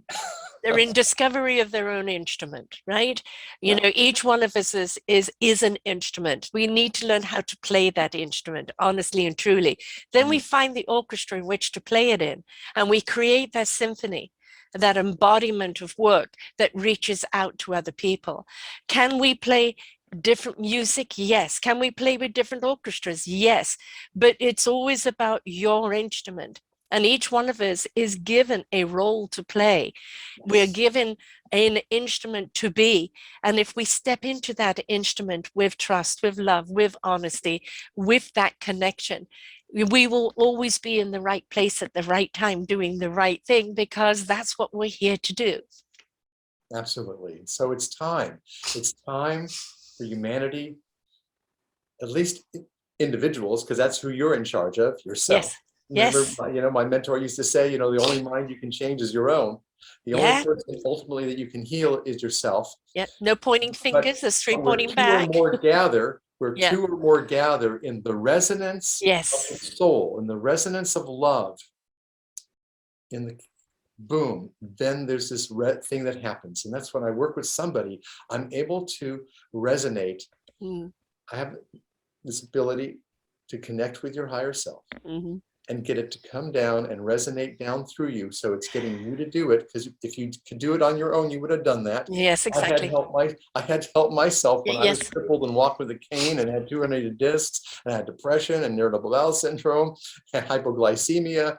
Speaker 1: they're in discovery of their own instrument, right? Each one of us is an instrument. We need to learn how to play that instrument, honestly and truly. Then we find the orchestra in which to play it in, and we create that symphony, that embodiment of work that reaches out to other people. Can we play different music? Yes. Can we play with different orchestras? Yes. But it's always about your instrument. And each one of us is given a role to play. We're given an instrument to be. And if we step into that instrument with trust, with love, with honesty, with that connection, we will always be in the right place at the right time, doing the right thing, because that's what we're here to do.
Speaker 2: Absolutely. So it's time. It's time for humanity, at least individuals, because that's who you're in charge of, yourself. Remember,
Speaker 1: Yes.
Speaker 2: my mentor used to say, the only mind you can change is your own. The only
Speaker 1: Yeah.
Speaker 2: person ultimately that you can heal is yourself.
Speaker 1: Yeah. No pointing
Speaker 2: But,
Speaker 1: fingers. There's three
Speaker 2: but
Speaker 1: pointing back.
Speaker 2: where
Speaker 1: Yeah.
Speaker 2: two or more gather in the resonance of the
Speaker 1: Yes.
Speaker 2: soul, in the resonance of love, in the boom, then there's this thing that happens. And that's when I work with somebody, I'm able to resonate.
Speaker 1: Mm.
Speaker 2: I have this ability to connect with your higher self
Speaker 1: Hmm.
Speaker 2: and get it to come down and resonate down through you. So it's getting you to do it, because if you could do it on your own, you would have done that.
Speaker 1: Yes, exactly.
Speaker 2: I had to help myself when I was
Speaker 1: Yes.
Speaker 2: crippled and walked with a cane and had 2 herniated discs and I had depression and irritable bowel syndrome and hypoglycemia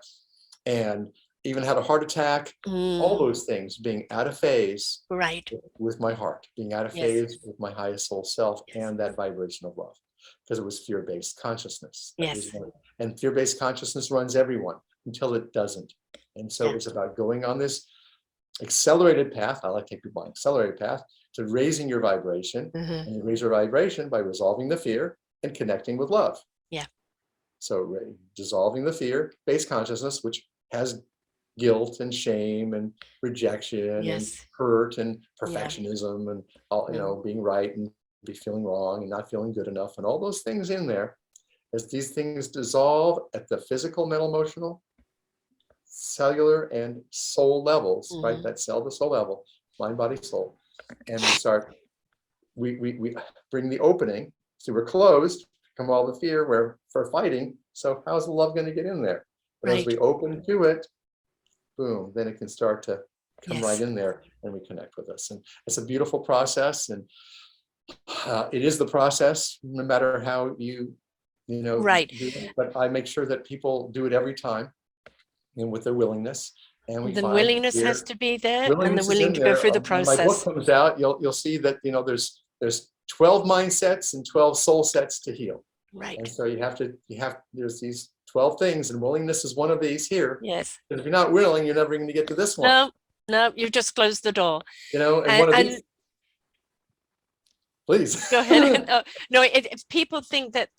Speaker 2: and even had a heart attack. All
Speaker 1: Mm.
Speaker 2: those things, being out of phase
Speaker 1: Right.
Speaker 2: with my heart, being out of
Speaker 1: Yes.
Speaker 2: phase with my highest soul self,
Speaker 1: Yes.
Speaker 2: and that vibration of love, because it was fear-based consciousness.
Speaker 1: Yes.
Speaker 2: And fear-based consciousness runs everyone until it doesn't. And so
Speaker 1: Yeah.
Speaker 2: it's about going on this accelerated path. I like to take people on accelerated path to raising your vibration.
Speaker 1: Hmm.
Speaker 2: And you raise your vibration by resolving the fear and connecting with love.
Speaker 1: Yeah.
Speaker 2: So dissolving the fear-based consciousness, which has guilt and shame and rejection and
Speaker 1: Yes.
Speaker 2: hurt and
Speaker 1: Yeah.
Speaker 2: perfectionism and all,
Speaker 1: Mm.
Speaker 2: being right and be feeling wrong and not feeling good enough and all those things in there. As these things dissolve at the physical, mental, emotional, cellular, and soul levels, right?
Speaker 1: Hmm.
Speaker 2: That cell to soul level, mind, body, soul. And we bring the opening. So we're closed from all the fear, we're for fighting. So how's the love going to get in there? But as
Speaker 1: Right.
Speaker 2: we open to it, boom, then it can start to come right
Speaker 1: Yes.
Speaker 2: in there and reconnect with us. And it's a beautiful process. And it is the process, no matter how
Speaker 1: Right.
Speaker 2: do it. But I make sure that people do it every time and with their willingness. And we
Speaker 1: The
Speaker 2: find
Speaker 1: willingness has
Speaker 2: here,
Speaker 1: to be there, and the
Speaker 2: willingness is
Speaker 1: willing
Speaker 2: in
Speaker 1: to go
Speaker 2: there.
Speaker 1: through the
Speaker 2: When my book
Speaker 1: process.
Speaker 2: comes out, you'll see that there's 12 mindsets and 12 soul sets to heal. And
Speaker 1: Right.
Speaker 2: so there's these 12 things, and willingness is one of these here.
Speaker 1: Yes.
Speaker 2: Because if you're not willing, you're never going to get to this one.
Speaker 1: No, no, you've just closed the door.
Speaker 2: And
Speaker 1: And
Speaker 2: one of
Speaker 1: and
Speaker 2: these, please.
Speaker 1: go ahead. No, if people think that,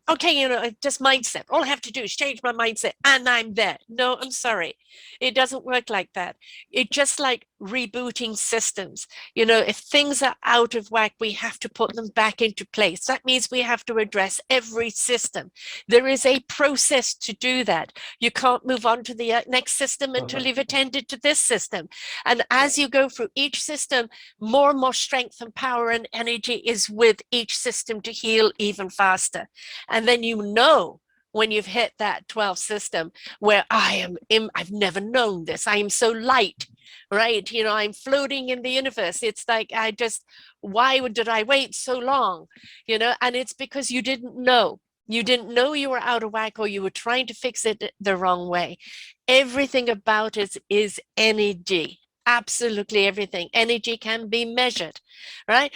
Speaker 1: okay, just mindset. All I have to do is change my mindset and I'm there. No, I'm sorry. It doesn't work like that. It's just like rebooting systems. If things are out of whack, we have to put them back into place. That means we have to address every system. There is a process to do that. You can't move on to the next system until you've attended to this system. And as you go through each system, more and more strength and power and energy is with each system to heal even faster. And then when you've hit that 12th system where I've never known this, I am so light, right? I'm floating in the universe. It's like why did I wait so long? And it's because you didn't know. You didn't know you were out of whack, or you were trying to fix it the wrong way. Everything about it is energy. Absolutely everything. Energy can be measured, right?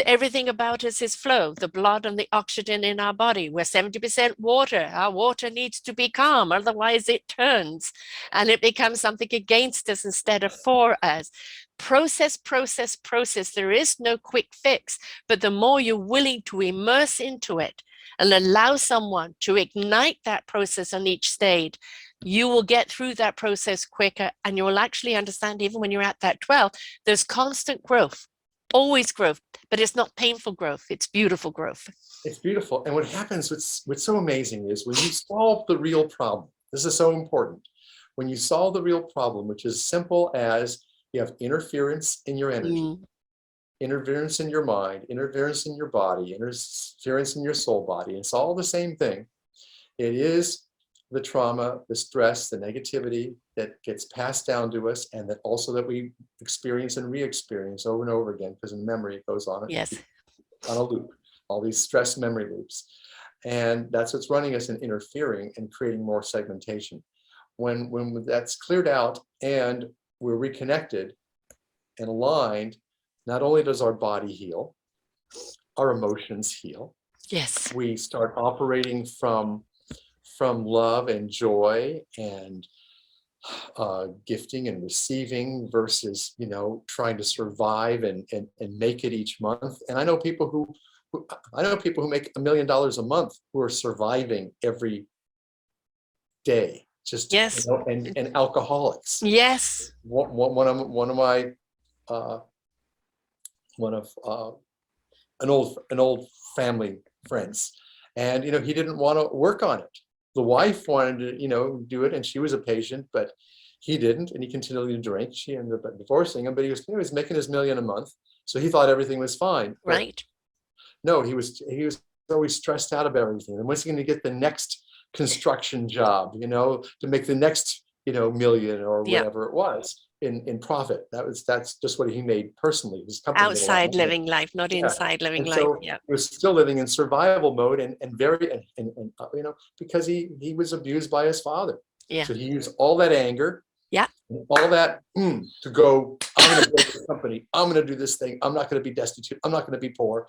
Speaker 1: Everything about us is flow, the blood and the oxygen in our body. We're 70% water. Our water needs to be calm, otherwise it turns and it becomes something against us instead of for us. Process, process, process. There is no quick fix, but the more you're willing to immerse into it and allow someone to ignite that process on each stage, you will get through that process quicker, and you will actually understand, even when you're at that 12, there's constant growth, always growth, but it's not painful growth, it's beautiful growth.
Speaker 2: It's beautiful. And what happens, what's so amazing is when you solve the real problem, this is so important. When you solve the real problem, which is simple as you have interference in your energy, interference in your mind, interference in your body, interference in your soul body, it's all the same thing. It is the trauma, the stress, the negativity that gets passed down to us, and that also that we experience and re-experience over and over again, because in memory it goes on
Speaker 1: Yes.
Speaker 2: on a loop, all these stress memory loops. And that's what's running us and interfering and creating more segmentation. When that's cleared out and we're reconnected and aligned, not only does our body heal, our emotions heal.
Speaker 1: Yes.
Speaker 2: We start operating from love and joy and gifting and receiving versus trying to survive and make it each month. And I know people who make $1 million a month who are surviving every day just,
Speaker 1: Yes.
Speaker 2: and alcoholics.
Speaker 1: Yes.
Speaker 2: One of my one of an old family friends, and he didn't want to work on it. The wife wanted to do it, and she was a patient, but he didn't, and he continued to drink. She ended up divorcing him, but he was making his $1 million a month, so he thought everything was fine. But
Speaker 1: Right.
Speaker 2: no, he was always stressed out about everything. And when's he going to get the next construction job, to make the next, million or
Speaker 1: Yeah.
Speaker 2: whatever it was in profit. That's just what he made personally. His company made a lot of
Speaker 1: Outside
Speaker 2: money.
Speaker 1: living life, not
Speaker 2: Yeah.
Speaker 1: inside living
Speaker 2: And
Speaker 1: life.
Speaker 2: so
Speaker 1: Yeah.
Speaker 2: he was still living in survival mode and very, because he was abused by his father.
Speaker 1: Yeah.
Speaker 2: So he used all that anger,
Speaker 1: Yeah.
Speaker 2: all that to go, I'm going to build this company. I'm going to do this thing. I'm not going to be destitute. I'm not going to be poor.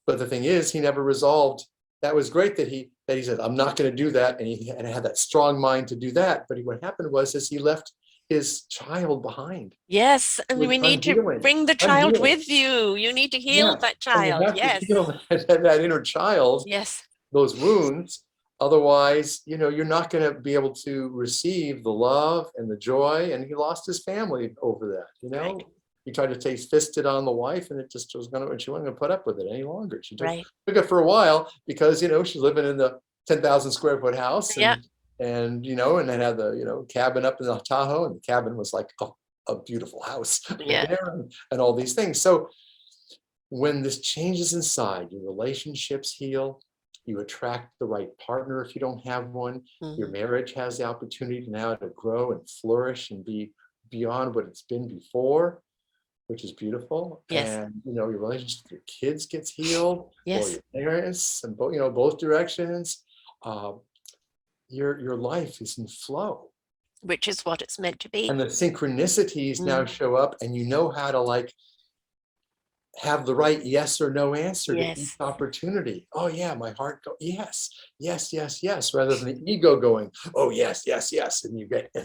Speaker 2: But the thing is, he never resolved. That was great that he said, I'm not going to do that. And he had that strong mind to do that. But what happened was he left his child behind.
Speaker 1: Yes. And
Speaker 2: It was
Speaker 1: we need to
Speaker 2: unhealing.
Speaker 1: bring the child with you. You need to heal
Speaker 2: Yeah.
Speaker 1: that
Speaker 2: And you
Speaker 1: child.
Speaker 2: have to
Speaker 1: Yes.
Speaker 2: heal that inner child,
Speaker 1: Yes.
Speaker 2: those wounds. Otherwise, you're not going to be able to receive the love and the joy. And he lost his family over that,
Speaker 1: Right.
Speaker 2: He tried to fist it on the wife, and it just was going to, and she wasn't going to put up with it any longer. She took
Speaker 1: Right.
Speaker 2: it for a while because, she's living in the 10,000 square foot house,
Speaker 1: Yeah.
Speaker 2: and then had the, cabin up in the Tahoe, and the cabin was like a beautiful house
Speaker 1: Yeah.
Speaker 2: there, and all these things. So when this changes inside, your relationships heal, you attract the right partner if you don't have one. Your marriage has the opportunity now to grow and flourish and be beyond what it's been before, which is beautiful.
Speaker 1: Yes.
Speaker 2: And your relationship with your kids gets healed, or
Speaker 1: Yes.
Speaker 2: your parents, and both directions. Your life is in flow,
Speaker 1: Which is what it's meant to be.
Speaker 2: and the synchronicities now show up, and you know how to have the right yes or no answer to each opportunity. Oh yeah, my heart go yes, yes, yes, yes, rather than the ego going, oh yes, yes, yes, and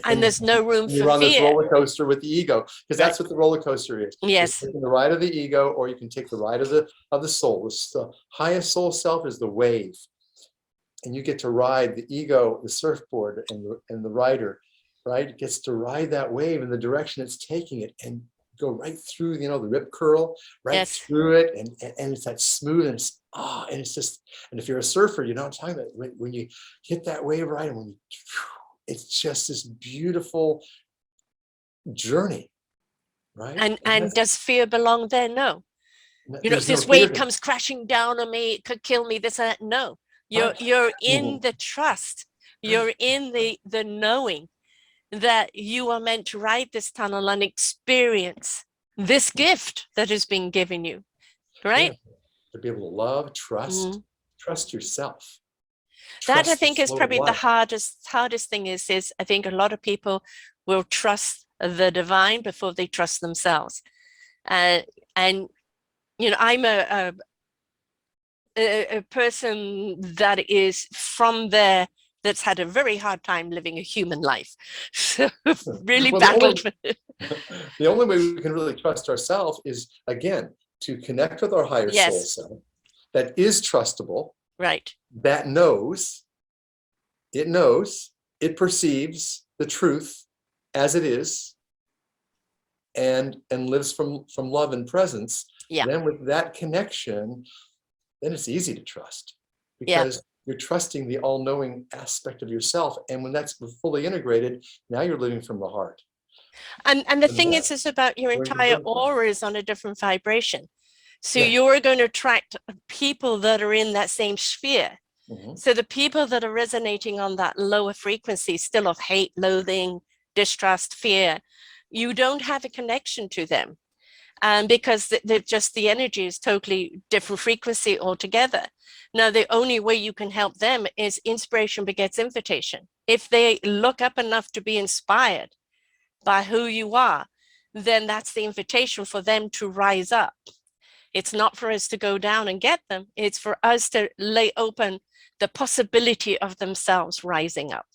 Speaker 1: And there's no room
Speaker 2: you're
Speaker 1: for
Speaker 2: on this
Speaker 1: fear.
Speaker 2: roller coaster with the ego, because that's what the roller coaster is.
Speaker 1: Yes.
Speaker 2: You're taking the ride of the ego, or you can take the ride of the soul. The highest soul self is the wave, and you get to ride the ego, the surfboard, and the rider, right? It gets to ride that wave in the direction it's taking it, and go right through, the rip curl, right through it, and it's that smooth, and it's just, and if you're a surfer, you know what I'm talking about. When you hit that wave, right, and it's just this beautiful journey, right?
Speaker 1: And does fear belong there? No. If this wave comes crashing down on me, it could kill me, this and that. No. You're in the trust. You're in the knowing that you are meant to ride this tunnel and experience this gift that has been given you, right?
Speaker 2: Yeah. To be able to love, trust yourself.
Speaker 1: That I think is probably the hardest thing is I think a lot of people will trust the divine before they trust themselves. And I'm a person that is from there, that's had a very hard time living a human life. So really battled.
Speaker 2: The only way we can really trust ourselves is, again, to connect with our higher soul self that is trustable,
Speaker 1: right?
Speaker 2: That knows, it perceives the truth as it is, and lives from love and presence.
Speaker 1: Yeah.
Speaker 2: Then with that connection, then it's easy to trust, because you're trusting the all-knowing aspect of yourself. And when that's fully integrated, now you're living from the heart.
Speaker 1: And the thing is about your entire aura is on a different vibration. So you're going to attract people that are in that same sphere. So the people that are resonating on that lower frequency, still of hate, loathing, distrust, fear, you don't have a connection to them. Because the energy is totally different frequency altogether. Now, the only way you can help them is inspiration begets invitation. If they look up enough to be inspired by who you are, then that's the invitation for them to rise up. It's not for us to go down and get them. It's for us to lay open the possibility of themselves rising up.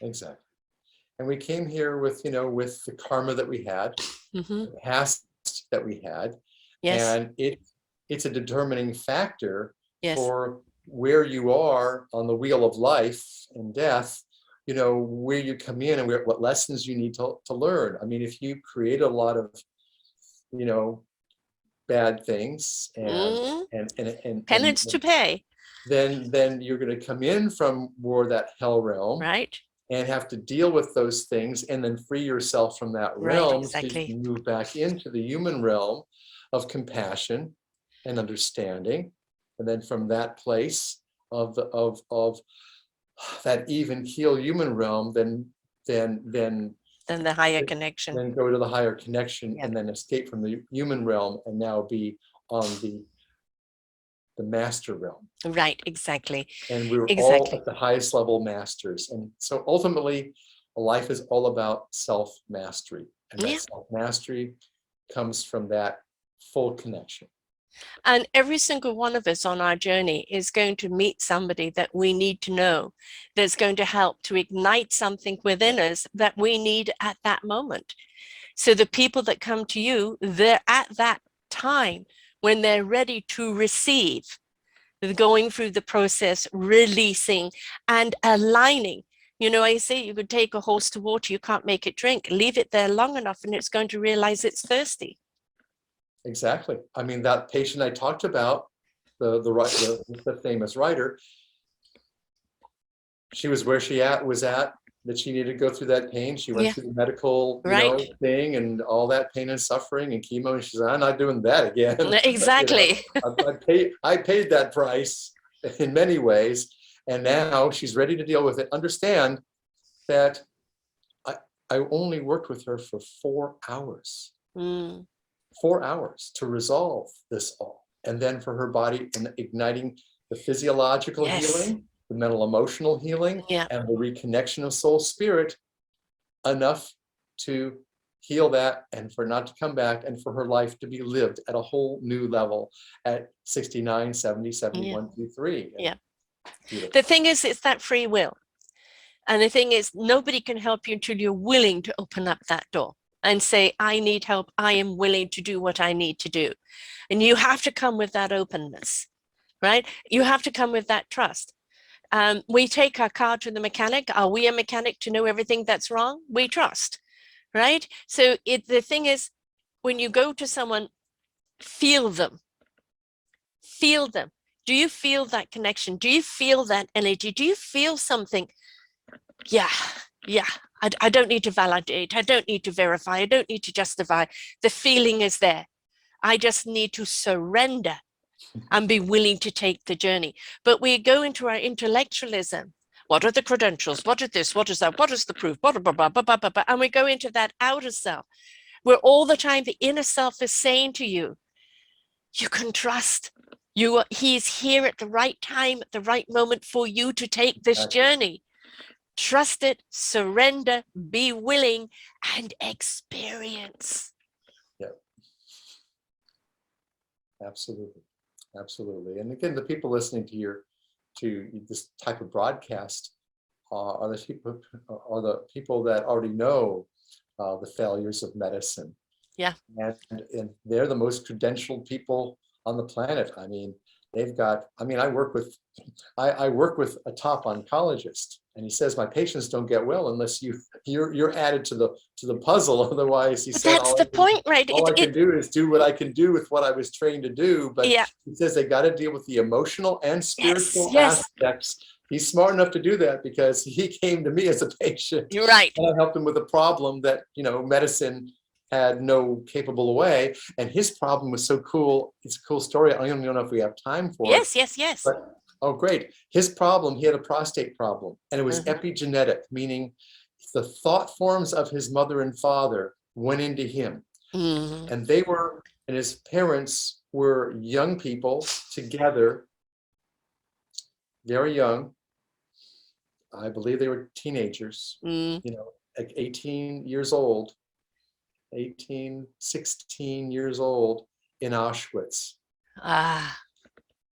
Speaker 2: Exactly. And we came here with, with the karma that we had, the past that we had, and it's a determining factor for where you are on the wheel of life and death, you know, where you come in and what lessons you need to learn. I mean, if you create a lot of, you know, bad things
Speaker 1: Penance to pay.
Speaker 2: then you're going to come in from more that hell realm,
Speaker 1: right?
Speaker 2: And have to deal with those things and then free yourself from that realm, so you can move back into the human realm of compassion and understanding. And then from that place of that even keel human realm, then
Speaker 1: the higher connection.
Speaker 2: Then go to the higher connection, and then escape from the human realm and now be on the master realm.
Speaker 1: Right, exactly.
Speaker 2: And we're all at the highest level masters. And so ultimately, life is all about self-mastery. And that self-mastery comes from that full connection.
Speaker 1: And every single one of us on our journey is going to meet somebody that we need to know, that's going to help to ignite something within us that we need at that moment. So the people that come to you, they're at that time when they're ready to receive, going through the process, releasing and aligning. You know, I say you could take a horse to water, you can't make it drink. Leave it there long enough and it's going to realize it's thirsty.
Speaker 2: Exactly. I mean, that patient I talked about, the famous writer, she was where she was at, that she needed to go through that pain. She went through the medical thing and all that pain and suffering and chemo, and she said, I'm not doing that again.
Speaker 1: Exactly.
Speaker 2: I paid that price in many ways, and now she's ready to deal with it. Understand that I only worked with her for 4 hours. 4 hours to resolve this all, and then for her body, and igniting the physiological healing, the mental emotional healing, and the reconnection of soul spirit, enough to heal that, and for not to come back, and for her life to be lived at a whole new level at 69, 70, 71, 23.
Speaker 1: The thing is, it's that free will. And the thing is, nobody can help you until you're willing to open up that door and say, I need help. I am willing to do what I need to do. And you have to come with that openness, right? You have to come with that trust. We take our car to the mechanic. Are we a mechanic to know everything that's wrong? We trust, right? So the thing is, when you go to someone, feel them. Feel them. Do you feel that connection? Do you feel that energy? Do you feel something? Yeah. I don't need to validate. I don't need to verify. I don't need to justify. The feeling is there. I just need to surrender and be willing to take the journey. But we go into our intellectualism. What are the credentials? What is this? What is that? What is the proof? And we go into that outer self, where all the time the inner self is saying to you, you can trust. He's here at the right time, at the right moment for you to take this journey. Trust it, surrender, be willing, and experience.
Speaker 2: Yeah. Absolutely. And again, the people listening to this type of broadcast are the people that already know the failures of medicine.
Speaker 1: Yeah.
Speaker 2: And they're the most credentialed people on the planet. I mean, I work with a top oncologist, and he says my patients don't get well unless you're added to the puzzle. Otherwise, he said,
Speaker 1: that's the point, right?
Speaker 2: All I can do is do what I can do with what I was trained to do. But he says they got to deal with the emotional and spiritual aspects. He's smart enough to do that because he came to me as a patient.
Speaker 1: You're right.
Speaker 2: And I helped him with a problem that medicine had no capable way, and his problem was so cool. It's a cool story. I don't even know if we have time for it.
Speaker 1: Yes.
Speaker 2: But, oh, great. His problem, he had a prostate problem, and it was epigenetic, meaning the thought forms of his mother and father went into him. And his parents were young people together, very young. I believe they were teenagers, like 18 years old. 16 years old in Auschwitz.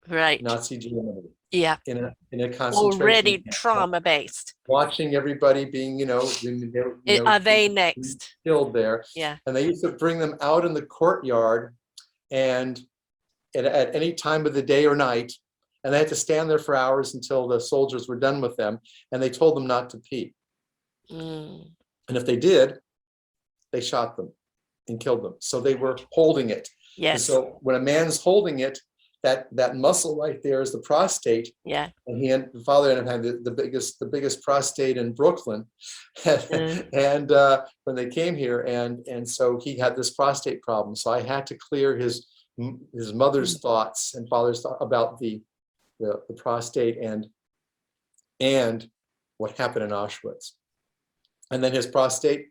Speaker 1: Right.
Speaker 2: Nazi Germany.
Speaker 1: Yeah.
Speaker 2: In a concentration
Speaker 1: already
Speaker 2: camp.
Speaker 1: Trauma-based.
Speaker 2: Watching everybody being,
Speaker 1: are they next?
Speaker 2: Killed there.
Speaker 1: Yeah.
Speaker 2: And they used to bring them out in the courtyard, and at any time of the day or night, and they had to stand there for hours until the soldiers were done with them, and they told them not to pee.
Speaker 1: Mm.
Speaker 2: And if they did, they shot them and killed them. So they were holding it. And
Speaker 1: Yes.
Speaker 2: so when a man's holding it, that muscle right there is the prostate.
Speaker 1: Yeah.
Speaker 2: And the father ended up having the biggest prostate in Brooklyn. And when they came here, and so he had this prostate problem. So I had to clear his mother's thoughts and father's thought about the prostate and what happened in Auschwitz. And then his prostate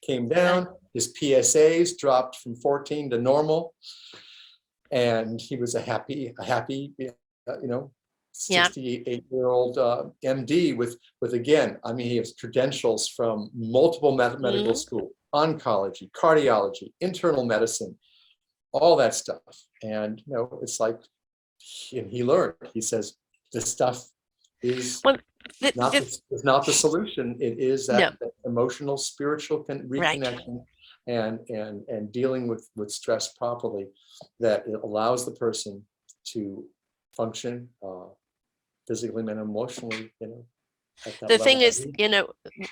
Speaker 2: came down, his PSAs dropped from 14 to normal, and he was a happy 68-year-old MD with again, I mean, he has credentials from multiple medical school, oncology, cardiology, internal medicine, all that stuff. And it's like, and he learned. He says, this stuff is not the solution. It is that emotional, spiritual reconnection, and dealing with stress properly, that it allows the person to function physically and emotionally.
Speaker 1: The thing is,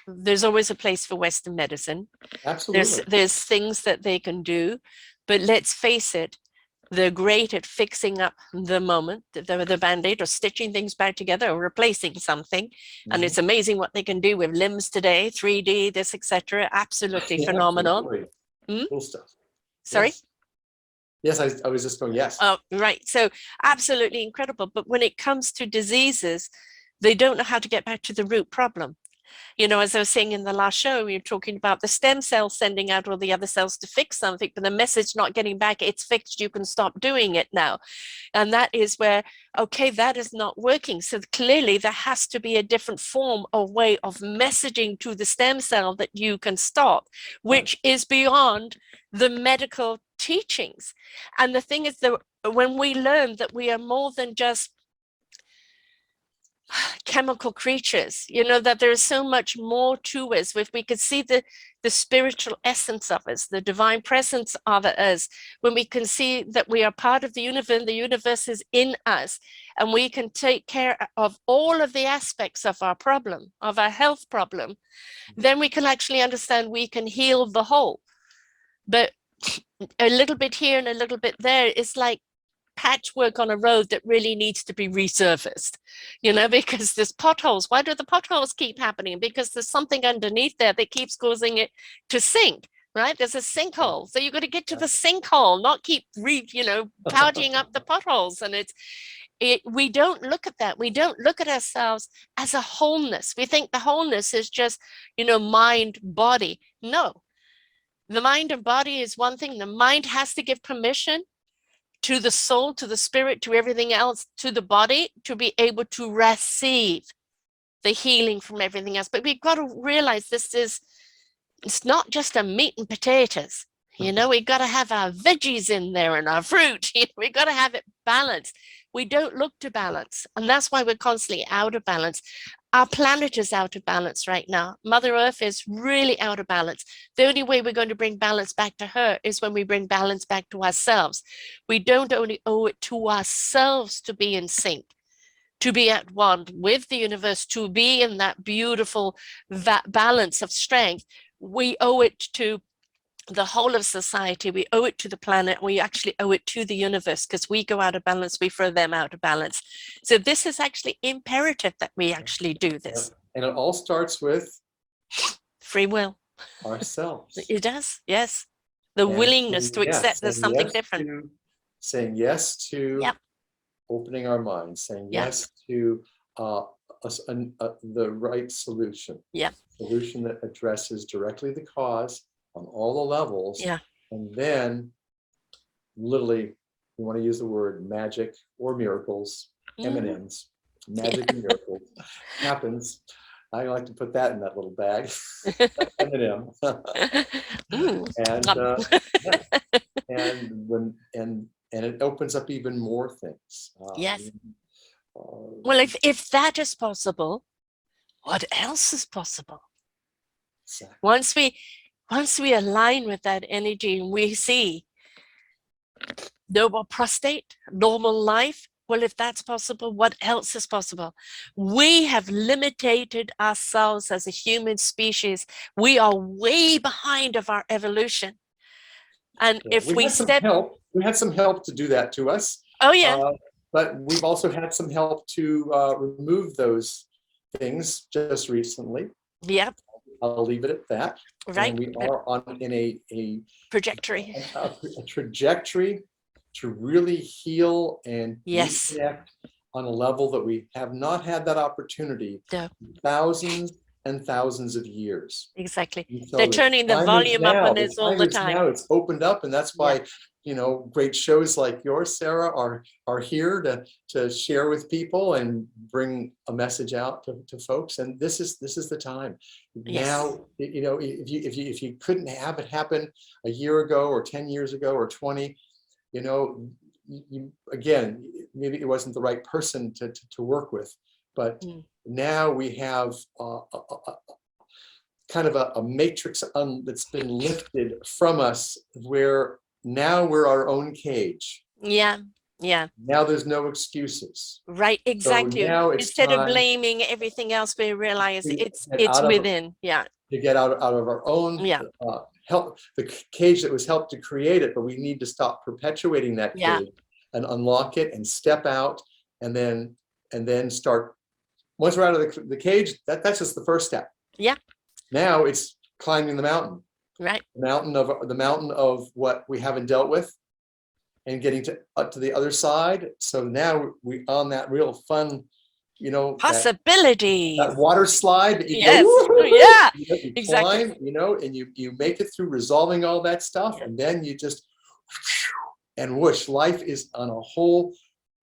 Speaker 1: there's always a place for Western medicine.
Speaker 2: Absolutely.
Speaker 1: There's things that they can do, but let's face it, they're great at fixing up the moment, the band-aid, or stitching things back together, or replacing something. And it's amazing what they can do with limbs today, 3D, this, etc. Absolutely phenomenal.
Speaker 2: Absolutely. Cool stuff.
Speaker 1: Sorry?
Speaker 2: Yes, I was just going, yes.
Speaker 1: Oh, right. So absolutely incredible. But when it comes to diseases, they don't know how to get back to the root problem. As I was saying in the last show, we were talking about the stem cells sending out all the other cells to fix something, but the message not getting back, it's fixed, you can stop doing it now. And that is where, okay, that is not working. So clearly there has to be a different form or way of messaging to the stem cell that you can stop, which is beyond the medical teachings. And the thing is that when we learn that we are more than just chemical creatures, that there is so much more to us. If we could see the spiritual essence of us, the divine presence of us, when we can see that we are part of the universe is in us, and we can take care of all of the aspects of our problem, of our health problem, then we can actually understand we can heal the whole. But a little bit here and a little bit there is like patchwork on a road that really needs to be resurfaced, because there's potholes. Why do the potholes keep happening? Because there's something underneath there that keeps causing it to sink, right? There's a sinkhole. So you've got to get to the sinkhole, not keep partying up the potholes. And we don't look at that. We don't look at ourselves as a wholeness. We think the wholeness is just, mind, body. No, the mind and body is one thing. The mind has to give permission to the soul, to the spirit, to everything else, to the body, to be able to receive the healing from everything else. But we've got to realize it's not just a meat and potatoes. We've got to have our veggies in there and our fruit. We've got to have it balanced. We don't look to balance. And that's why we're constantly out of balance. Our planet is out of balance right now. Mother Earth is really out of balance. The only way we're going to bring balance back to her is when we bring balance back to ourselves. We don't only owe it to ourselves to be in sync, to be at one with the universe, to be in that beautiful balance of strength. We owe it to the whole of society. We owe it to the planet. We actually owe it to the universe, because we go out of balance, we throw them out of balance. So this is actually imperative that we actually do this.
Speaker 2: And it all starts with
Speaker 1: free will.
Speaker 2: Ourselves.
Speaker 1: It does, yes. The willingness to accept there's something different.
Speaker 2: Saying yes to opening our minds, saying yes to the right solution. Solution that addresses directly the cause on all the levels. And then literally, you want to use the word magic or miracles, M&Ms, magic and miracles happens. I like to put that in that little bag, M&M. And it opens up even more things.
Speaker 1: Well, if that is possible, what else is possible? Exactly. Once we align with that energy and we see normal prostate, normal life, Well, if that's possible, what else is possible? We have limited ourselves as a human species. We are way behind of our evolution. And
Speaker 2: Yeah,
Speaker 1: if
Speaker 2: we
Speaker 1: we
Speaker 2: had some
Speaker 1: step,
Speaker 2: help. We had some help to do that to us.
Speaker 1: oh yeah,
Speaker 2: But we've also had some help to remove those things just recently.
Speaker 1: yeah,
Speaker 2: I'll leave it at that.
Speaker 1: right,
Speaker 2: And we are on in
Speaker 1: trajectory.
Speaker 2: a trajectory to really heal and
Speaker 1: Yes,
Speaker 2: reconnect on a level that we have not had that opportunity
Speaker 1: no,
Speaker 2: in thousands and thousands of years.
Speaker 1: exactly.
Speaker 2: And
Speaker 1: They're
Speaker 2: so
Speaker 1: turning the volume up on
Speaker 2: the
Speaker 1: this all
Speaker 2: time
Speaker 1: the
Speaker 2: is
Speaker 1: time.
Speaker 2: now, it's opened up, and that's
Speaker 1: Yeah,
Speaker 2: why, great shows like yours, Sarah, are here to share with people and bring a message out to folks. And this is the time.
Speaker 1: yes,
Speaker 2: Now, if you couldn't have it happen a year ago or 10 years ago or 20, again, maybe it wasn't the right person to work with, but
Speaker 1: mm.
Speaker 2: now we have kind of a matrix that's been lifted from us, where now we're our own cage.
Speaker 1: Yeah, yeah,
Speaker 2: Now there's no excuses.
Speaker 1: right,
Speaker 2: So
Speaker 1: exactly.
Speaker 2: now it's
Speaker 1: Instead of
Speaker 2: time
Speaker 1: blaming everything else, we realize
Speaker 2: to get
Speaker 1: it's
Speaker 2: out of
Speaker 1: within. Yeah,
Speaker 2: our own
Speaker 1: yeah,
Speaker 2: help, the cage that was helped to create it, but we need to stop perpetuating that
Speaker 1: yeah,
Speaker 2: cage and unlock it and step out, and then start. Once we're out of the cage, that's just the first step.
Speaker 1: yeah,
Speaker 2: Now it's climbing the mountain.
Speaker 1: right.
Speaker 2: The mountain of what we haven't dealt with, and getting up to the other side. So now we on that real fun, that
Speaker 1: Possibilities.
Speaker 2: water slide that you go,
Speaker 1: Yes, oh, yeah,
Speaker 2: you
Speaker 1: exactly.
Speaker 2: climb, and you make it through resolving all that stuff,
Speaker 1: Yeah.
Speaker 2: and then you just and whoosh, life is on a whole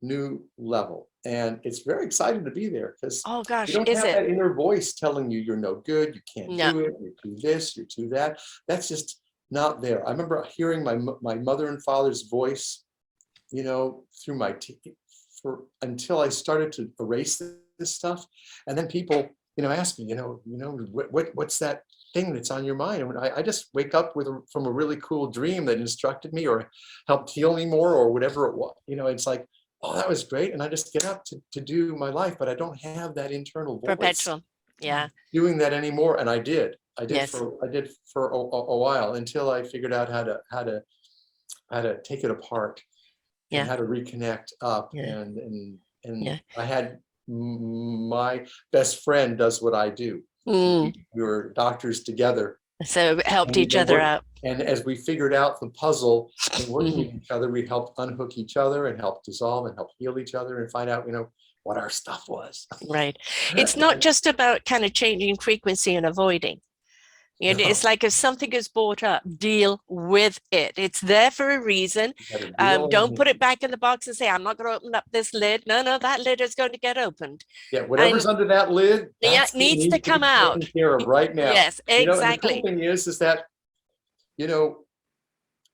Speaker 2: new level. And it's very exciting to be there, because
Speaker 1: Oh
Speaker 2: you
Speaker 1: gosh,
Speaker 2: don't
Speaker 1: is
Speaker 2: have
Speaker 1: it?
Speaker 2: that inner voice telling you you're no good, you can't
Speaker 1: No.
Speaker 2: do it, you're too this, you're too that. That's just not there. I remember hearing my mother and father's voice, through my for until I started to erase this stuff. And then people, ask me, what's that thing that's on your mind? And I just wake up from a really cool dream that instructed me or helped heal me more, or whatever it was. It's like, oh, that was great. And I just get up to do my life, but I don't have that internal voice
Speaker 1: Perpetual. Yeah.
Speaker 2: doing that anymore. And I did
Speaker 1: Yes.
Speaker 2: for a while, until I figured out how to take it apart and
Speaker 1: Yeah.
Speaker 2: how to reconnect up.
Speaker 1: Yeah.
Speaker 2: And
Speaker 1: Yeah.
Speaker 2: I had my best friend does what I do.
Speaker 1: Mm.
Speaker 2: We were doctors together,
Speaker 1: So it helped
Speaker 2: and we
Speaker 1: each other out.
Speaker 2: and as we figured out the puzzle and working
Speaker 1: Mhm.
Speaker 2: with each other, we helped unhook each other and help dissolve and help heal each other and find out, what our stuff was.
Speaker 1: Right. It's not just about kind of changing frequency and avoiding. It's like if something is brought up, deal with it. It's there for a reason.
Speaker 2: You gotta deal
Speaker 1: Don't put it back in the box and say, I'm not going to open up this lid. No, no, that lid is going to get opened.
Speaker 2: Yeah,
Speaker 1: And
Speaker 2: whatever's under that lid,
Speaker 1: yeah, it
Speaker 2: that's what
Speaker 1: needs to
Speaker 2: needs to be
Speaker 1: come out.
Speaker 2: taken care of right now.
Speaker 1: Yes,
Speaker 2: And the cool
Speaker 1: exactly.
Speaker 2: thing is that, you know,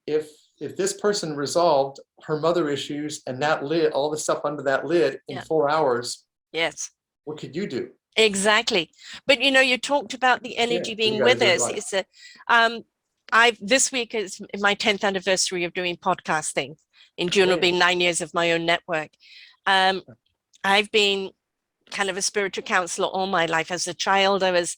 Speaker 2: if this person resolved her mother issues and that lid, all the stuff under that lid in
Speaker 1: Yeah.
Speaker 2: 4 hours,
Speaker 1: Yes.
Speaker 2: what could you do?
Speaker 1: Exactly. But you talked about the energy
Speaker 2: Yeah,
Speaker 1: being with us. It's this week is my 10th anniversary of doing podcasting. In June will be 9 years of my own network. I've been kind of a spiritual counselor all my life. As a child, I was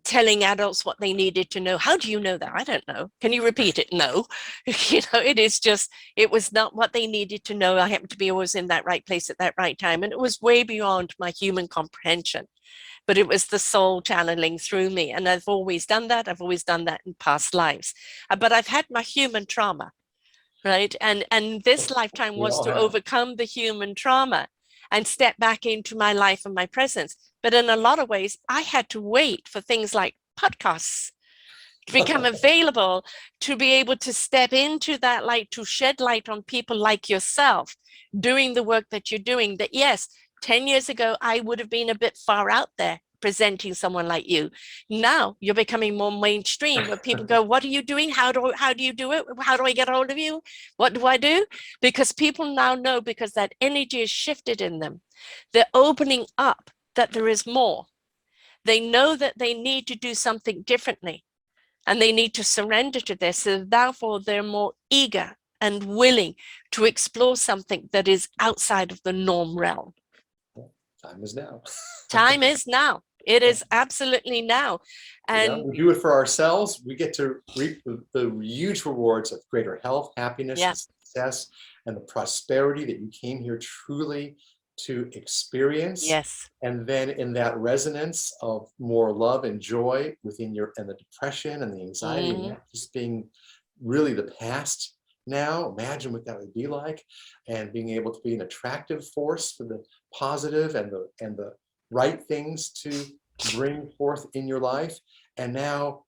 Speaker 1: telling adults what they needed to know. How do you know that? I don't know. Can you repeat it? No. It was not what they needed to know. I happened to be always in that right place at that right time. And it was way beyond my human comprehension. But it was the soul channeling through me. And I've always done that. I've always done that in past lives. But I've had my human trauma, right? And this lifetime was to overcome the human trauma and step back into my life and my presence. But in a lot of ways, I had to wait for things like podcasts to become available, to be able to step into that light, to shed light on people like yourself, doing the work that you're doing. That yes, 10 years ago, I would have been a bit far out there presenting someone like you. Now you're becoming more mainstream, where people go, what are you doing? How do you do it? How do I get a hold of you? What do I do? Because people now know, because that energy is shifted in them. They're opening up that there is more. They know that they need to do something differently, and they need to surrender to this. So therefore, they're more eager and willing to explore something that is outside of the norm realm.
Speaker 2: Time is now.
Speaker 1: Time is now. It is absolutely now. And
Speaker 2: we do it for ourselves. We get to reap the huge rewards of greater health, happiness, and success, and the prosperity that you came here truly to experience.
Speaker 1: Yes.
Speaker 2: And then in that resonance of more love and joy within and the depression and the anxiety, and that just being really the past now, imagine what that would be like, and being able to be an attractive force for the positive and the right things to bring forth in your life. And now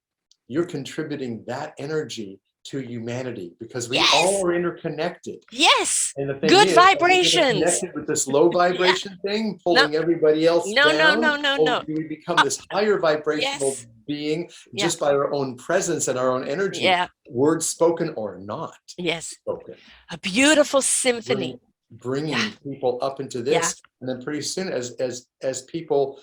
Speaker 2: you're contributing that energy to humanity, because we all are interconnected.
Speaker 1: Yes.
Speaker 2: And the thing
Speaker 1: Good
Speaker 2: is,
Speaker 1: vibrations.
Speaker 2: connected with this low vibration thing, pulling everybody else down.
Speaker 1: No.
Speaker 2: Do we become this higher vibrational being just by our own presence and our own energy, words spoken or not spoken?
Speaker 1: A beautiful symphony.
Speaker 2: Bringing people up into this, and then pretty soon, as people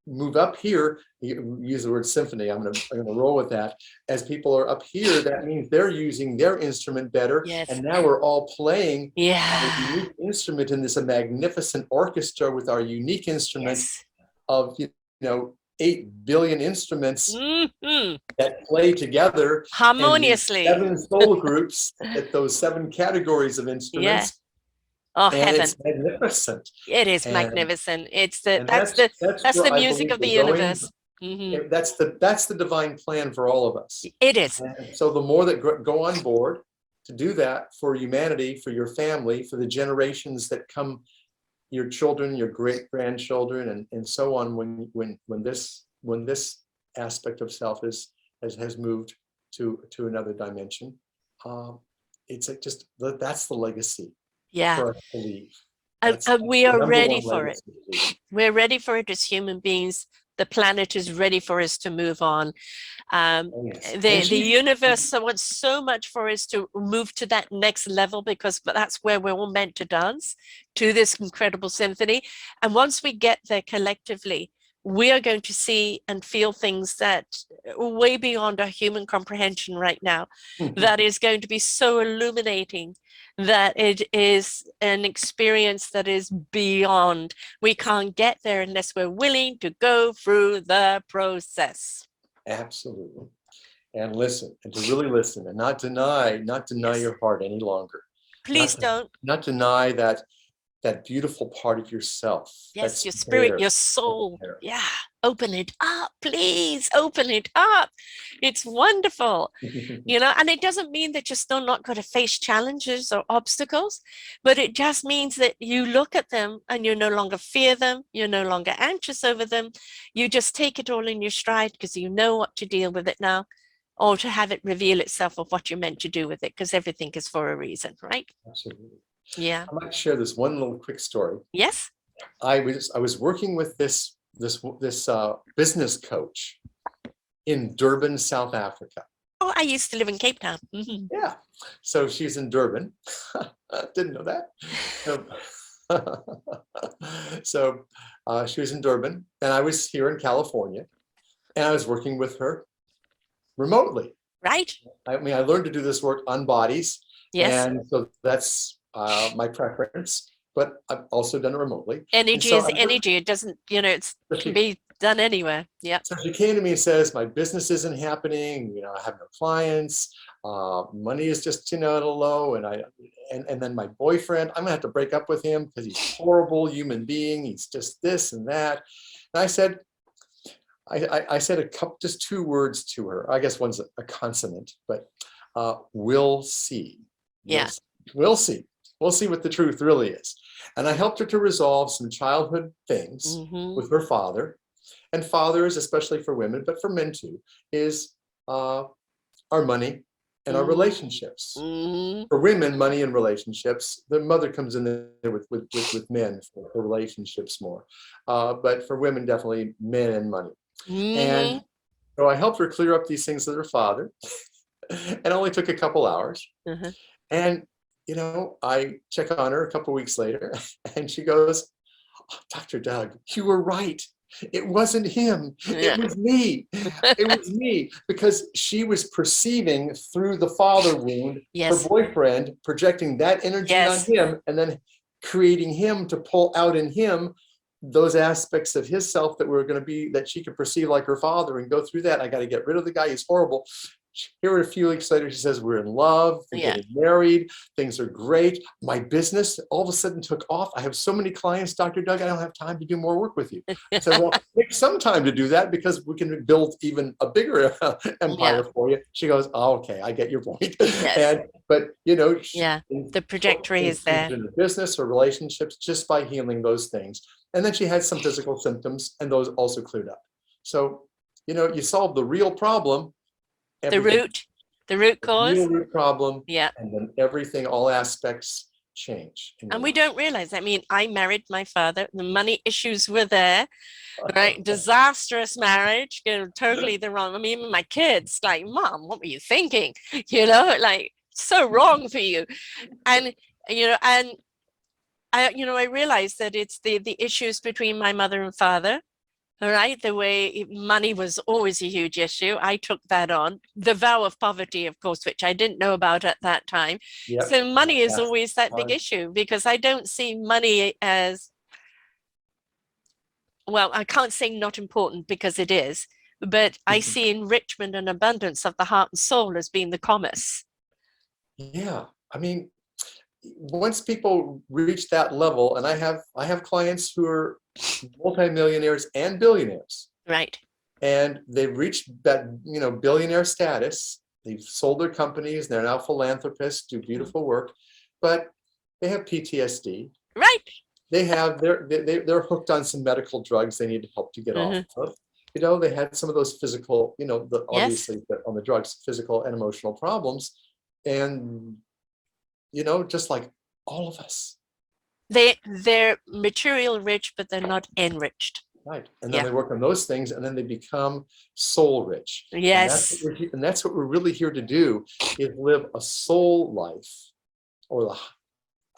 Speaker 2: move up here, you use the word symphony, I'm gonna roll with that. As people are up here, that means they're using their instrument better, and now we're all playing a unique instrument in this magnificent orchestra with our unique instruments of 8 billion instruments that play together
Speaker 1: harmoniously.
Speaker 2: 7 soul groups at those 7 categories of instruments.
Speaker 1: Oh,
Speaker 2: and
Speaker 1: heaven.
Speaker 2: It's magnificent.
Speaker 1: It is magnificent. It's that's the music of the universe.
Speaker 2: That's the divine plan for all of us.
Speaker 1: It is.
Speaker 2: And so the more that go on board to do that for humanity, for your family, for the generations that come, your children, your great grandchildren, and so on, when this aspect of self has moved to another dimension, it's like just that's the legacy. For us to leave.
Speaker 1: We are ready for it. We're ready for it as human beings. The planet is ready for us to move on. The universe wants so much for us to move to that next level, because that's where we're all meant to dance to this incredible symphony. And once we get there collectively, we are going to see and feel things that are way beyond our human comprehension right now. That is going to be so illuminating, that it is an experience that is beyond. We can't get there unless we're willing to go through the process.
Speaker 2: Absolutely. And listen, and to really listen, and not deny your heart any longer.
Speaker 1: Please don't.
Speaker 2: Not deny that beautiful part of yourself.
Speaker 1: Yes, your spirit, your soul. Yeah, open it up, please. Open it up. It's wonderful. And it doesn't mean that you're still not going to face challenges or obstacles, but it just means that you look at them and you no longer fear them. You're no longer anxious over them. You just take it all in your stride, because you know what to deal with it now, or to have it reveal itself of what you're meant to do with it, because everything is for a reason, right?
Speaker 2: Absolutely.
Speaker 1: Yeah.
Speaker 2: I might share this one little quick story.
Speaker 1: Yes.
Speaker 2: I was working with this business coach in Durban, South Africa.
Speaker 1: Oh, I used to live in Cape Town.
Speaker 2: Yeah. So she's in Durban. Didn't know that. So she was in Durban, and I was here in California, and I was working with her remotely.
Speaker 1: Right.
Speaker 2: I mean, I learned to do this work on bodies.
Speaker 1: Yes.
Speaker 2: And so that's my preference, but I've also done it remotely.
Speaker 1: Energy is energy. It doesn't, it can be done anywhere. Yeah.
Speaker 2: So she came to me and says, my business isn't happening. I have no clients. Money is just, at a low. And then my boyfriend, I'm gonna have to break up with him because he's a horrible human being. He's just this and that. And I said, just 2 words to her. I guess one's a consonant, but we'll see.
Speaker 1: Yeah.
Speaker 2: We'll see. We'll see what the truth really is. And I helped her to resolve some childhood things with her father. And fathers, especially for women, but for men too, is our money and our relationships. For women, money and relationships. The mother comes in there with men for relationships more. But for women, definitely men and money. And so I helped her clear up these things with her father. It only took a couple hours. And, I check on her a couple of weeks later, and she goes, oh, Dr. Doug, you were right. It wasn't him.
Speaker 1: Yeah.
Speaker 2: It was me. It was me, because she was perceiving through the father wound, her
Speaker 1: Yes.
Speaker 2: boyfriend, projecting that energy on
Speaker 1: Yes.
Speaker 2: him, and then creating him to pull out in him those aspects of his self that were going to be, that she could perceive like her father, and go through that. I got to get rid of the guy. He's horrible. Here a few weeks later, she says, we're in love, we're
Speaker 1: Yeah.
Speaker 2: getting married, things are great. My business all of a sudden took off. I have so many clients, Dr. Doug, I don't have time to do more work with you. I said, well, take some time to do that, because we can build even a bigger empire for you. She goes, oh, okay, I get your point.
Speaker 1: Yes.
Speaker 2: But you know,
Speaker 1: Yeah. The trajectory is there.
Speaker 2: in the business or relationships, just by healing those things. And then she had some physical symptoms, and those also cleared up. So, you know, you solve the real problem.
Speaker 1: The root cause.
Speaker 2: Real root problem.
Speaker 1: Yeah.
Speaker 2: And then everything, all aspects change.
Speaker 1: And we don't realize, I mean, I married my father, the money issues were there, right? Disastrous marriage, you know, totally the wrong. I mean, even my kids, like, Mom, what were you thinking? You know, like, so wrong for you. And, you know, and I realized that it's the issues between my mother and father. All right, the way money was always a huge issue. I took that on. The vow of poverty, of course, which I didn't know about at that time.
Speaker 2: Yep.
Speaker 1: So money is always that big issue, because I don't see money as, well, I can't say not important, because it is, but I see enrichment and abundance of the heart and soul as being the commerce.
Speaker 2: Yeah, I mean, once people reach that level, and I have clients who are multimillionaires and billionaires,
Speaker 1: right?
Speaker 2: And they've reached that, you know, billionaire status. They've sold their companies. They're now philanthropists, do beautiful work, but they have PTSD.
Speaker 1: Right.
Speaker 2: They have they're hooked on some medical drugs they need help to get off of. You know, they had some of those physical, you know, obviously on the drugs, physical and emotional problems, and you know, just like all of us.
Speaker 1: They're material rich, but they're not enriched.
Speaker 2: Right. And then they work on those things, and then they become soul rich.
Speaker 1: Yes.
Speaker 2: And that's what we're really here to do, is live a soul life, or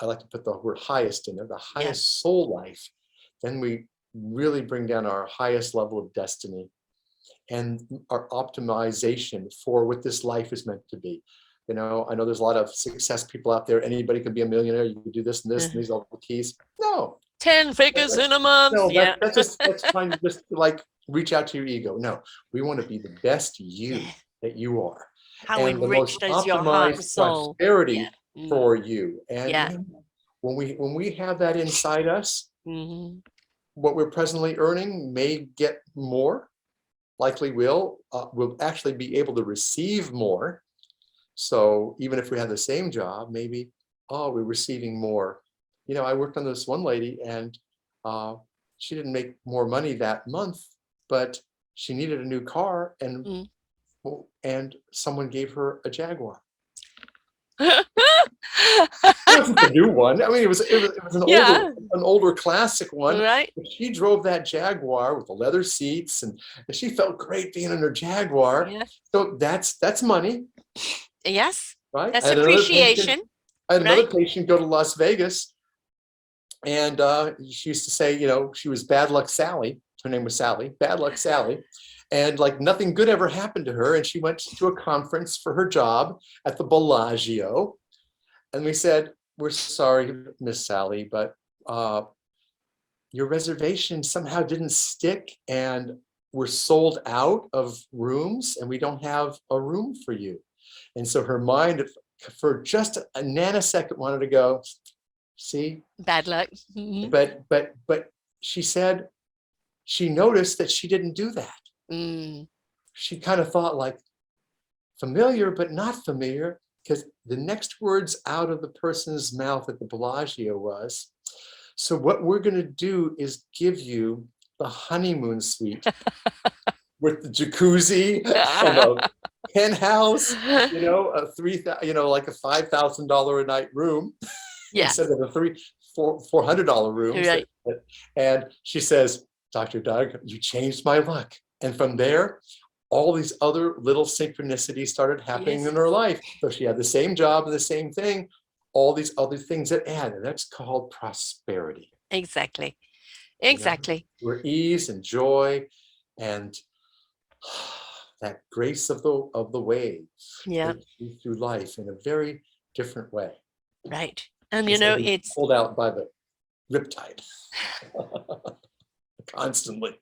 Speaker 2: I like to put the word highest in there, the highest soul life. Then we really bring down our highest level of destiny and our optimization for what this life is meant to be. You know, I know there's a lot of success people out there. Anybody can be a millionaire. You can do this and this, and these are all the keys. No.
Speaker 1: 10 figures in a month.
Speaker 2: No, that's trying to just like reach out to your ego. No, we want to be the best you that you are.
Speaker 1: How
Speaker 2: and
Speaker 1: enriched
Speaker 2: the
Speaker 1: is
Speaker 2: most
Speaker 1: your heart and
Speaker 2: optimized
Speaker 1: soul?
Speaker 2: prosperity for you. And you know, when we have that inside us, what we're presently earning may get more, likely we'll actually be able to receive more. So even if we had the same job, maybe, we're receiving more. You know, I worked on this one lady, and she didn't make more money that month, but she needed a new car, and someone gave her a Jaguar. It wasn't the new one. I mean, it was an older classic one.
Speaker 1: Right.
Speaker 2: But she drove that Jaguar with the leather seats, and she felt great being in her Jaguar.
Speaker 1: Yeah.
Speaker 2: So that's money.
Speaker 1: Yes.
Speaker 2: Right.
Speaker 1: That's appreciation.
Speaker 2: I had another patient go to Las Vegas, and she used to say, you know, she was Bad Luck Sally. Her name was Sally, Bad Luck Sally. And like nothing good ever happened to her. And she went to a conference for her job at the Bellagio. And we said, we're sorry, Miss Sally, but your reservation somehow didn't stick, and we're sold out of rooms, and we don't have a room for you. And so her mind, for just a nanosecond, wanted to go, see,
Speaker 1: bad luck.
Speaker 2: But she said she noticed that she didn't do that. She kind of thought like familiar, but not familiar, because the next words out of the person's mouth at the Bellagio was, so what we're going to do is give you the honeymoon suite with the jacuzzi and a penthouse, you know, like a $5,000 a night room instead of a $400 room.
Speaker 1: Right.
Speaker 2: And she says, Dr. Doug, you changed my luck. And from there, all these other little synchronicities started happening in her life. So she had the same job and the same thing, all these other things that add, and that's called prosperity.
Speaker 1: Exactly. exactly.
Speaker 2: Where ease and joy and that grace of the wave
Speaker 1: Yeah,
Speaker 2: takes you through life in a very different way.
Speaker 1: right. And
Speaker 2: It's like being
Speaker 1: it's
Speaker 2: pulled out by the riptide constantly.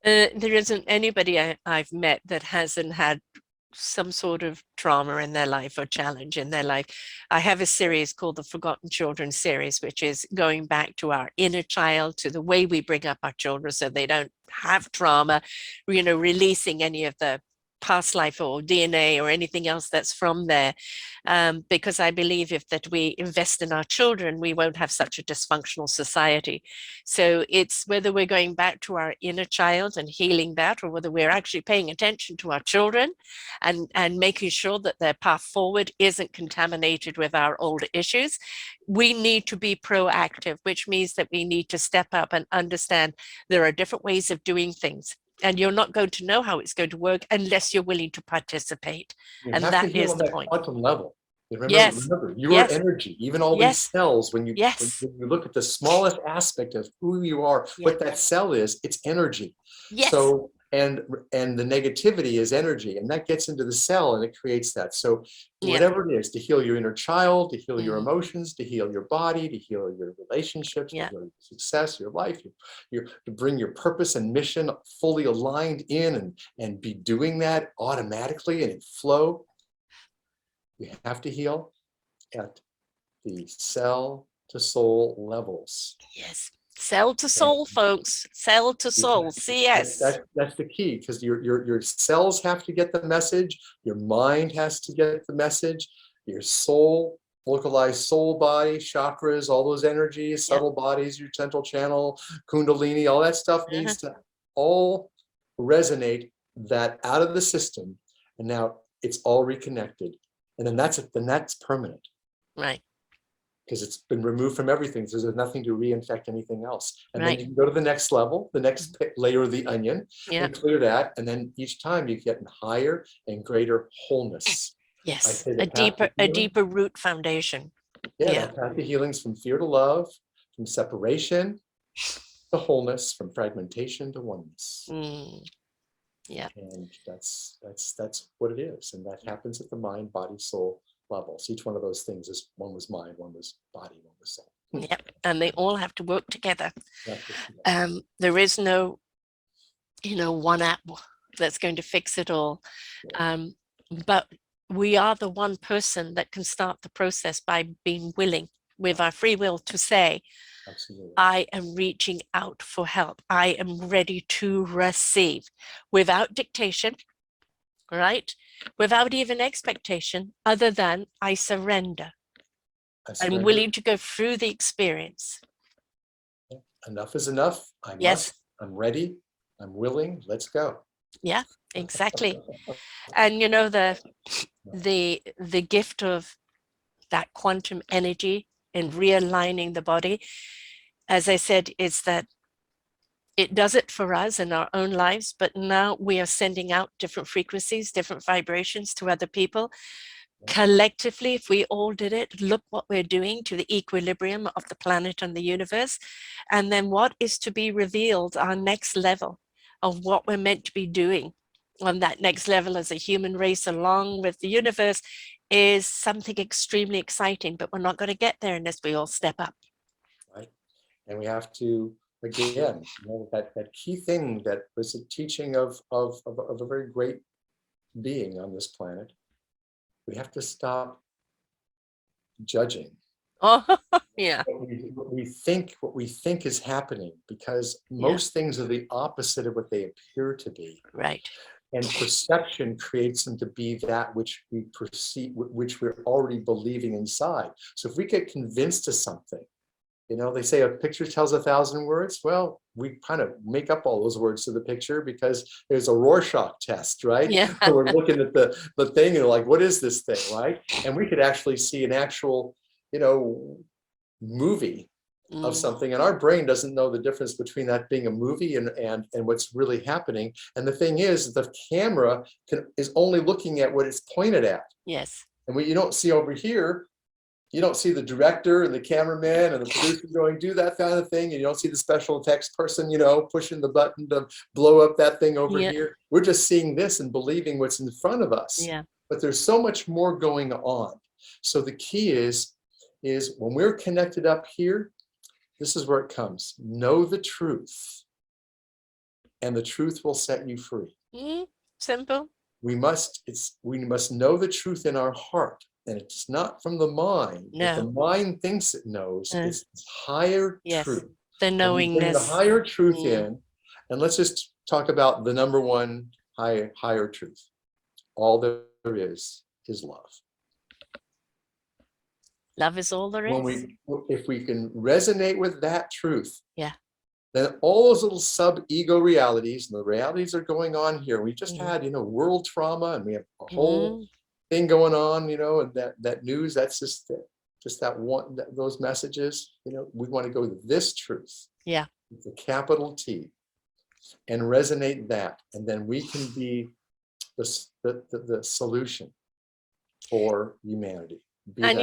Speaker 1: there isn't anybody I've met that hasn't had some sort of trauma in their life or challenge in their life. I have a series called the Forgotten Children series, which is going back to our inner child, to the way we bring up our children so they don't have trauma, releasing any of the past life or DNA or anything else that's from there. Because I believe if that we invest in our children, we won't have such a dysfunctional society. So it's whether we're going back to our inner child and healing that, or whether we're actually paying attention to our children and making sure that their path forward isn't contaminated with our old issues. We need to be proactive, which means that we need to step up and understand there are different ways of doing things. And you're not going to know how it's going to work unless you're willing to participate.
Speaker 2: You
Speaker 1: And
Speaker 2: have to
Speaker 1: that
Speaker 2: heal
Speaker 1: is
Speaker 2: on
Speaker 1: the
Speaker 2: that
Speaker 1: point.
Speaker 2: quantum level.
Speaker 1: Yes,
Speaker 2: Remember, you are
Speaker 1: yes,
Speaker 2: energy. Even all these
Speaker 1: yes,
Speaker 2: cells, when
Speaker 1: yes,
Speaker 2: you look at the smallest aspect of who you are,
Speaker 1: yeah,
Speaker 2: what that cell is, it's energy.
Speaker 1: yes,
Speaker 2: So, and the negativity is energy, and that gets into the cell and it creates that. So
Speaker 1: yeah,
Speaker 2: whatever it is, to heal your inner child, to heal your
Speaker 1: mm,
Speaker 2: emotions, to heal your body, to heal your relationships, to
Speaker 1: yeah,
Speaker 2: heal your success, your life, to bring your purpose and mission fully aligned in and be doing that automatically and in flow. You have to heal at the cell to soul levels.
Speaker 1: yes. Cell to
Speaker 2: And
Speaker 1: soul, folks. Cell to soul. CS.
Speaker 2: that's the key, because your cells have to get the message, your mind has to get the message, your soul, localized soul body, chakras, all those energies,
Speaker 1: Yep.
Speaker 2: subtle bodies, your central channel, kundalini, all that stuff needs to all resonate that out of the system. And now it's all reconnected. And then that's permanent.
Speaker 1: Right,
Speaker 2: Because it's been removed from everything. So there's nothing to reinfect anything else. And then
Speaker 1: right.
Speaker 2: you can go to the next level, the next layer of the onion,
Speaker 1: Yeah.
Speaker 2: and clear that. And then each time you get higher and greater wholeness. I
Speaker 1: Yes.
Speaker 2: say
Speaker 1: A
Speaker 2: the path
Speaker 1: deeper,
Speaker 2: to
Speaker 1: a
Speaker 2: healing.
Speaker 1: deeper root foundation.
Speaker 2: Yeah,
Speaker 1: Yeah.
Speaker 2: that path to healing is from fear to love, from separation to wholeness, from fragmentation to oneness.
Speaker 1: Mm, yeah.
Speaker 2: And that's what it is. And that happens at the mind, body, soul levels. Each one of those things is, one was mind, one was body, one was soul.
Speaker 1: Yep. And they all have to work together.
Speaker 2: Yeah.
Speaker 1: There is no, one app that's going to fix it all. But we are the one person that can start the process by being willing with our free will to say,
Speaker 2: Absolutely.
Speaker 1: I am reaching out for help. I am ready to receive without dictation, right? Without even expectation, other than I surrender. I'm willing to go through the experience.
Speaker 2: Enough is enough.
Speaker 1: Yes.
Speaker 2: I'm ready. I'm willing. Let's go.
Speaker 1: Yeah, exactly. And the gift of that quantum energy and realigning the body, as I said, is that it does it for us in our own lives, but now we are sending out different frequencies, different vibrations to other people. Collectively, if we all did it, look what we're doing to the equilibrium of the planet and the universe. And then what is to be revealed, our next level of what we're meant to be doing on that next level as a human race along with the universe, is something extremely exciting, but we're not going to get there unless we all step up.
Speaker 2: Right. And we have to, again, that key thing that was a teaching of a very great being on this planet. We have to stop judging.
Speaker 1: Oh, yeah.
Speaker 2: What we think is happening, because most things are the opposite of what they appear to be.
Speaker 1: Right.
Speaker 2: And perception creates them to be that which we perceive, which we're already believing inside. So if we get convinced of something, they say a picture tells 1,000 words. Well, we kind of make up all those words to the picture because there's a Rorschach test, right?
Speaker 1: Yeah.
Speaker 2: So we're looking at the thing and like, what is this thing, right? And we could actually see an actual, movie of something, and our brain doesn't know the difference between that being a movie and what's really happening. And the thing is, the camera is only looking at what it's pointed at.
Speaker 1: Yes.
Speaker 2: And what you don't see over here you don't see the director and the cameraman and the producer going, do that kind of thing. And you don't see the special effects person, pushing the button to blow up that thing over here. We're just seeing this and believing what's in front of us.
Speaker 1: Yeah.
Speaker 2: But there's so much more going on. So the key is when we're connected up here, this is where it comes. Know the truth, and the truth will set you free.
Speaker 1: Simple.
Speaker 2: We must know the truth in our heart. And it's not from the mind.
Speaker 1: No.
Speaker 2: The mind thinks it knows. It's higher truth.
Speaker 1: The knowingness.
Speaker 2: Bring the higher truth in, and let's just talk about the number one higher truth. All there is love.
Speaker 1: Love is all there is.
Speaker 2: If we can resonate with that truth,
Speaker 1: then
Speaker 2: all those little sub-ego realities, and the realities are going on here. We just had, world trauma, and we have a whole thing going on, and that news, that's just that one, those messages, we want to go to this truth.
Speaker 1: Yeah.
Speaker 2: With a capital T, and resonate that. And then we can be the solution for humanity.
Speaker 1: And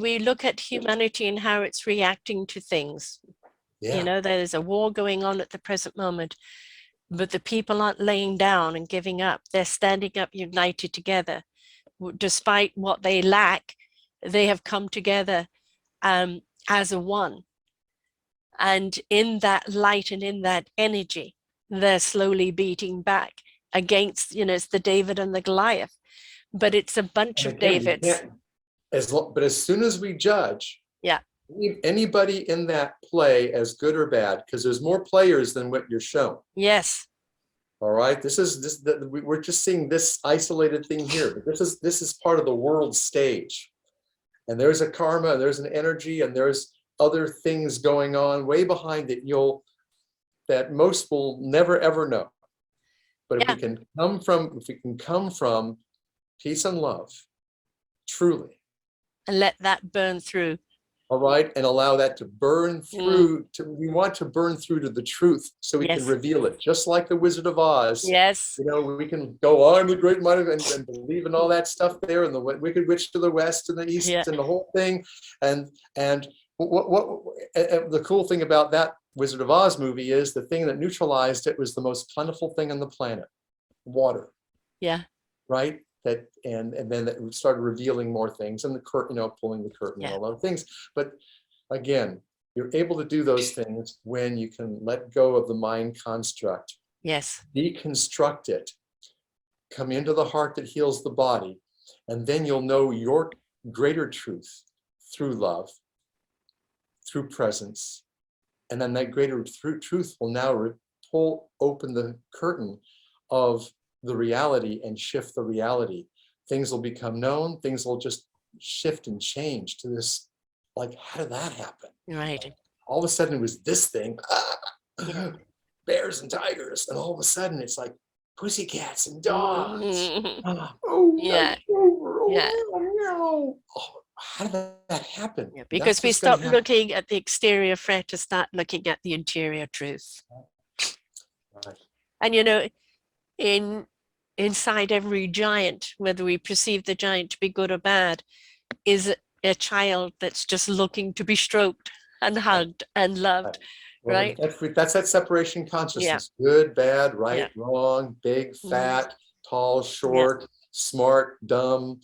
Speaker 1: we look at humanity and how it's reacting to things.
Speaker 2: Yeah.
Speaker 1: There's a war going on at the present moment, but the people aren't laying down and giving up. They're standing up united together. Despite what they lack, they have come together as a one. And in that light and in that energy, they're slowly beating back against, it's the David and the Goliath, but it's a bunch of Davids.
Speaker 2: But as soon as we judge, anybody in that play as good or bad, because there's more players than what you're shown.
Speaker 1: Yes.
Speaker 2: All right. We're just seeing this isolated thing here, but this is part of the world stage. And there's a karma, there's an energy, and there's other things going on way behind it that most will never ever know. But if we can come from peace and love, truly,
Speaker 1: and let that burn through.
Speaker 2: All right, and allow that to burn through. We want to burn through to the truth, so we can reveal it, just like the Wizard of Oz.
Speaker 1: Yes.
Speaker 2: We can go, I'm the great might and believe in all that stuff there, and the Wicked Witch to the west and the east, and the whole thing. And what the cool thing about that Wizard of Oz movie is the thing that neutralized it was the most plentiful thing on the planet, water.
Speaker 1: Yeah.
Speaker 2: Right. And then that started revealing more things, and the curtain, pulling the curtain, and all other things. But again, you're able to do those things when you can let go of the mind construct.
Speaker 1: Yes.
Speaker 2: Deconstruct it, come into the heart that heals the body, and then you'll know your greater truth through love, through presence. And then that greater truth will now pull open the curtain of the reality and shift the reality. Things will become known. Things will just shift and change to this, like, how did that happen?
Speaker 1: Right.
Speaker 2: All of a sudden it was this thing, bears and tigers. And all of a sudden it's like pussycats and dogs. How did that happen?
Speaker 1: Yeah, because we stopped looking at the exterior threat to start looking at the interior truth.
Speaker 2: Right.
Speaker 1: And inside every giant, whether we perceive the giant to be good or bad, is a child that's just looking to be stroked and hugged and loved.
Speaker 2: Well,
Speaker 1: right?
Speaker 2: That's that separation consciousness. Good, bad, right, wrong, big, fat, tall, short, smart, dumb.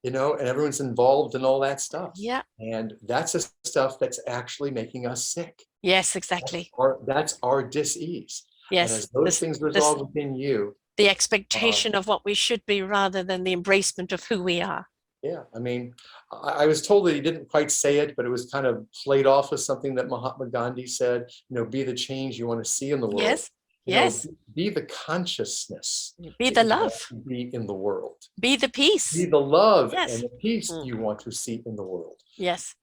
Speaker 2: And everyone's involved in all that stuff. And that's the stuff that's actually making us sick.
Speaker 1: Yes, exactly.
Speaker 2: That's our dis-ease.
Speaker 1: Yes.
Speaker 2: And as those things resolve within you.
Speaker 1: The expectation of what we should be rather than the embracement of who we are.
Speaker 2: Yeah. I mean, I was told that he didn't quite say it, but it was kind of played off as something that Mahatma Gandhi said, be the change you want to see in the world.
Speaker 1: Yes. Yes.
Speaker 2: Be the consciousness.
Speaker 1: Be the love.
Speaker 2: Be in the world.
Speaker 1: Be the peace.
Speaker 2: Be the love and the peace you want to see in the world.
Speaker 1: Yes.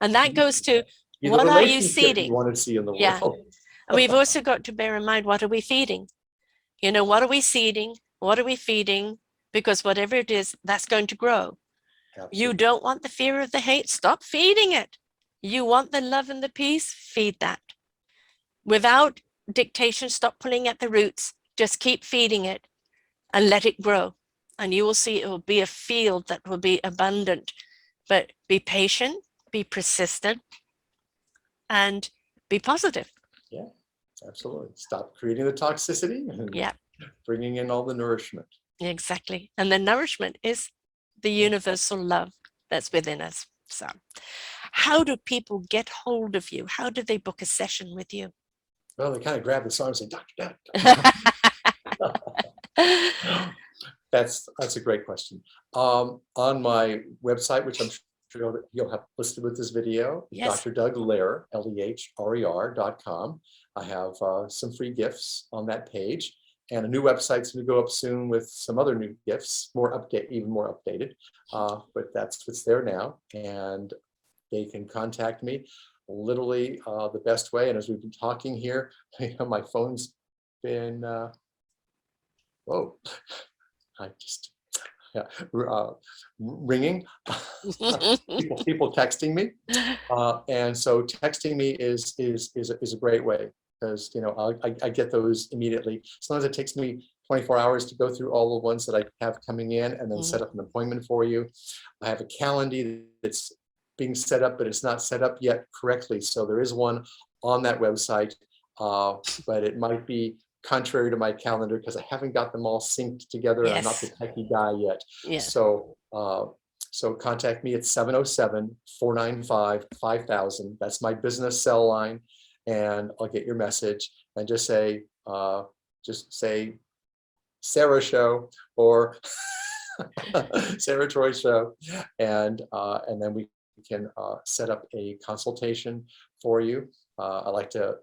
Speaker 1: And that goes to what are you seeding?
Speaker 2: You want to see in the world.
Speaker 1: And we've also got to bear in mind, what are we feeding? What are we seeding? What are we feeding? Because whatever it is, that's going to grow. Absolutely. You don't want the fear of the hate, stop feeding it. You want the love and the peace, feed that. Without dictation, stop pulling at the roots, just keep feeding it and let it grow. And you will see it will be a field that will be abundant But be patient, be persistent, and be positive.
Speaker 2: Yeah, absolutely. Stop creating the toxicity and
Speaker 1: Yeah,
Speaker 2: bringing in all the nourishment.
Speaker 1: exactly. And the nourishment is the universal love that's within us. So, how do people get hold of you? How do they book a session with you?
Speaker 2: Well, they kind of grab the song and say, Doctor, That's a great question. On my website, which I'm sure you'll have listed with this video,
Speaker 1: Yes.
Speaker 2: Dr. Doug Lehrer, LEHRER.com. I have some free gifts on that page, and a new website's going to go up soon with some other new gifts, even more updated. But that's what's there now, and they can contact me. Literally the best way. And as we've been talking here, my phone's been whoa. I just ringing, people texting me, and so texting me is a great way, because I get those immediately. Sometimes it takes me 24 hours to go through all the ones that I have coming in and then set up an appointment for you. I have a calendar that's being set up, but it's not set up yet correctly. So there is one on that website, but it might be contrary to my calendar because I haven't got them all synced together. I'm not the
Speaker 1: Yes.
Speaker 2: techie guy yet.
Speaker 1: Yes.
Speaker 2: So contact me at 707-495-5000. That's my business cell line, and I'll get your message and just say Sarah Show or Sarah Troy Show, and then we can set up a consultation for you. I like to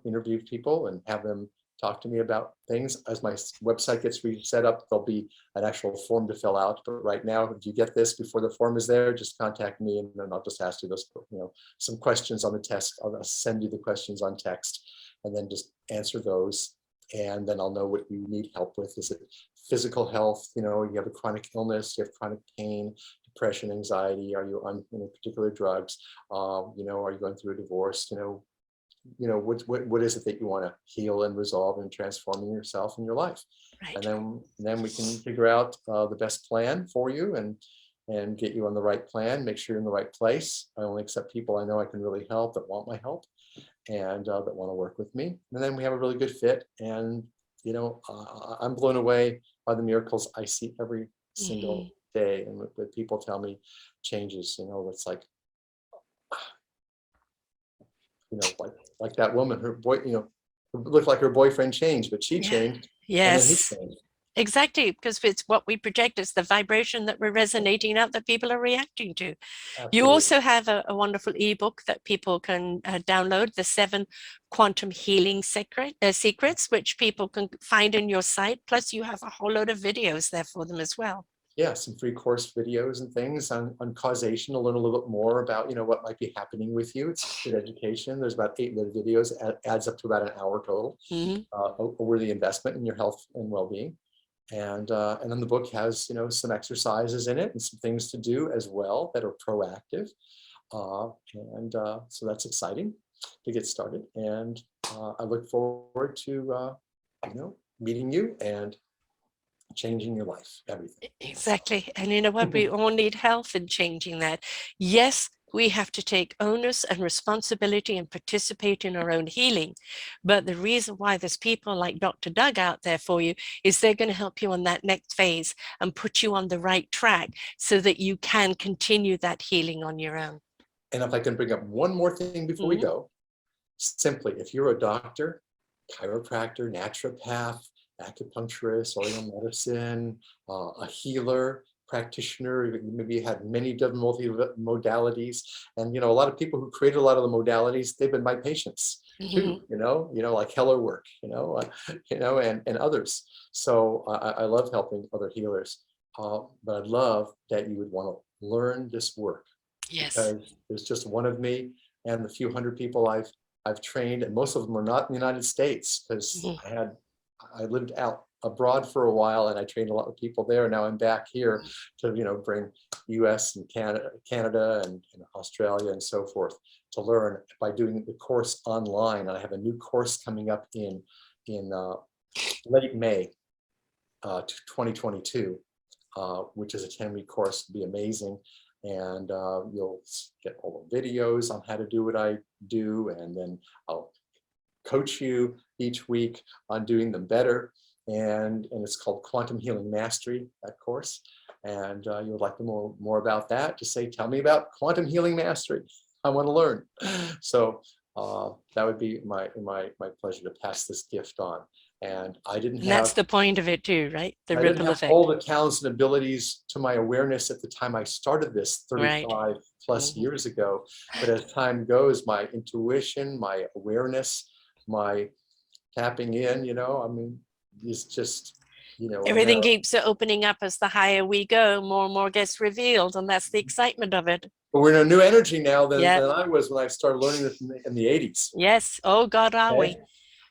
Speaker 2: interview people and have them talk to me about things. As my website gets reset up, there'll be an actual form to fill out. But right now, if you get this before the form is there, just contact me, and then I'll just ask you those, some questions on the test. I'll send you the questions on text, and then just answer those. And then I'll know what you need help with. Is it physical health? You have a chronic illness, you have chronic pain, depression, anxiety. Are you on particular drugs? Are you going through a divorce? What is it that you want to heal and resolve and transform in yourself and your life?
Speaker 1: Right.
Speaker 2: And then we can figure out the best plan for you and get you on the right plan, make sure you're in the right place. I only accept people I know I can really help, that want my help, and that want to work with me. And then we have a really good fit. And I'm blown away by the miracles I see every single day, and what people tell me changes. It's like, like that woman, her boy, it looked like her boyfriend changed, but she changed. And then he
Speaker 1: Yes.
Speaker 2: changed.
Speaker 1: Exactly, because it's what we project, it's the vibration that we're resonating out that people are reacting to.
Speaker 2: Absolutely.
Speaker 1: You also have a wonderful ebook that people can download, the 7 quantum healing secrets, which people can find in your site. Plus you have a whole load of videos there for them as well.
Speaker 2: Yeah, some free course videos and things on causation, to learn a little bit more about what might be happening with you. It's good education. There's about 8-minute videos, adds up to about an hour total. A worthy investment in your health and well-being. And then the book has some exercises in it and some things to do as well that are proactive. So that's exciting to get started. And I look forward to meeting you and changing your life, everything.
Speaker 1: Exactly. And you know what? We all need help in changing that. Yes, we have to take onus and responsibility and participate in our own healing. But the reason why there's people like Dr. Doug out there for you is they're going to help you on that next phase and put you on the right track so that you can continue that healing on your own.
Speaker 2: And if I can bring up one more thing before we go, simply, if you're a doctor, chiropractor, naturopath, acupuncturist, oriental medicine, a healer, practitioner, maybe you had many different modalities, and a lot of people who created a lot of the modalities, they've been my patients too, like Heller work, and others. So I love helping other healers, but I'd love that you would want to learn this work.
Speaker 1: Yes.
Speaker 2: Because there's just one of me and the few hundred people I've trained, and most of them are not in the United States, because I lived out abroad for a while and I trained a lot of people there. Now I'm back here to bring US and Canada and Australia and so forth to learn by doing the course online. And I have a new course coming up in late May 2022, which is a 10-week course. It'll be amazing. and you'll get all the videos on how to do what I do, and then I'll coach you each week on doing them better. And it's called Quantum Healing Mastery, that course. And you would like to know more about that, just say, tell me about Quantum Healing Mastery. I want to learn. So that would be my pleasure to pass this gift on. And I didn't have—
Speaker 1: that's the point of it too, right? The
Speaker 2: I
Speaker 1: ripple
Speaker 2: didn't have
Speaker 1: effect.
Speaker 2: all the talents and abilities to my awareness at the time I started this 35 plus years ago. But as time goes, my intuition, my awareness, my tapping in, I mean, is just,
Speaker 1: Everything keeps opening up as the higher we go, more and more gets revealed, and that's the excitement of it.
Speaker 2: But we're in a new energy now than I was when I started learning this in the 80s.
Speaker 1: Yes. Oh God, are we?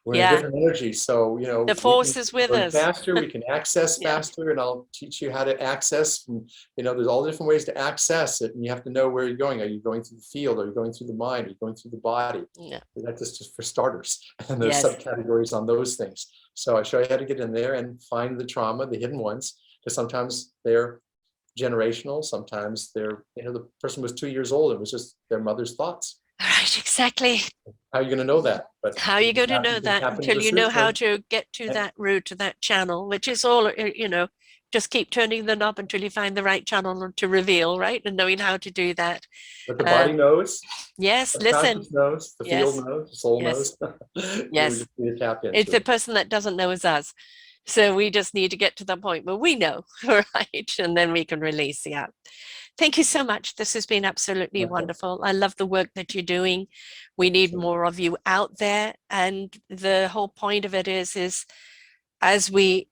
Speaker 2: We're in a different energy. So,
Speaker 1: the force is with us.
Speaker 2: Faster, we can access faster, and I'll teach you how to access. And, there's all different ways to access it, and you have to know where you're going. Are you going through the field? Are you going through the mind? Are you going through the body?
Speaker 1: Yeah.
Speaker 2: That's just for starters. And there's subcategories on those things. So I show you how to get in there and find the trauma, the hidden ones, because sometimes they're generational. Sometimes they're, the person was 2 years old. It was just their mother's thoughts.
Speaker 1: Right, exactly.
Speaker 2: How are you going to know that? But
Speaker 1: how are you going to know that until you know how to get to that route, to that channel, which is all, just keep turning the knob until you find the right channel to reveal, right? And knowing how to do that.
Speaker 2: But the body knows.
Speaker 1: Yes,
Speaker 2: the
Speaker 1: listen.
Speaker 2: Knows, the field knows, the soul knows.
Speaker 1: Yes. It's the person that doesn't know is us. So we just need to get to the point where we know, right? And then we can release. Yeah. Thank you so much. This has been absolutely wonderful. I love the work that you're doing. We need more of you out there. And the whole point of it is as we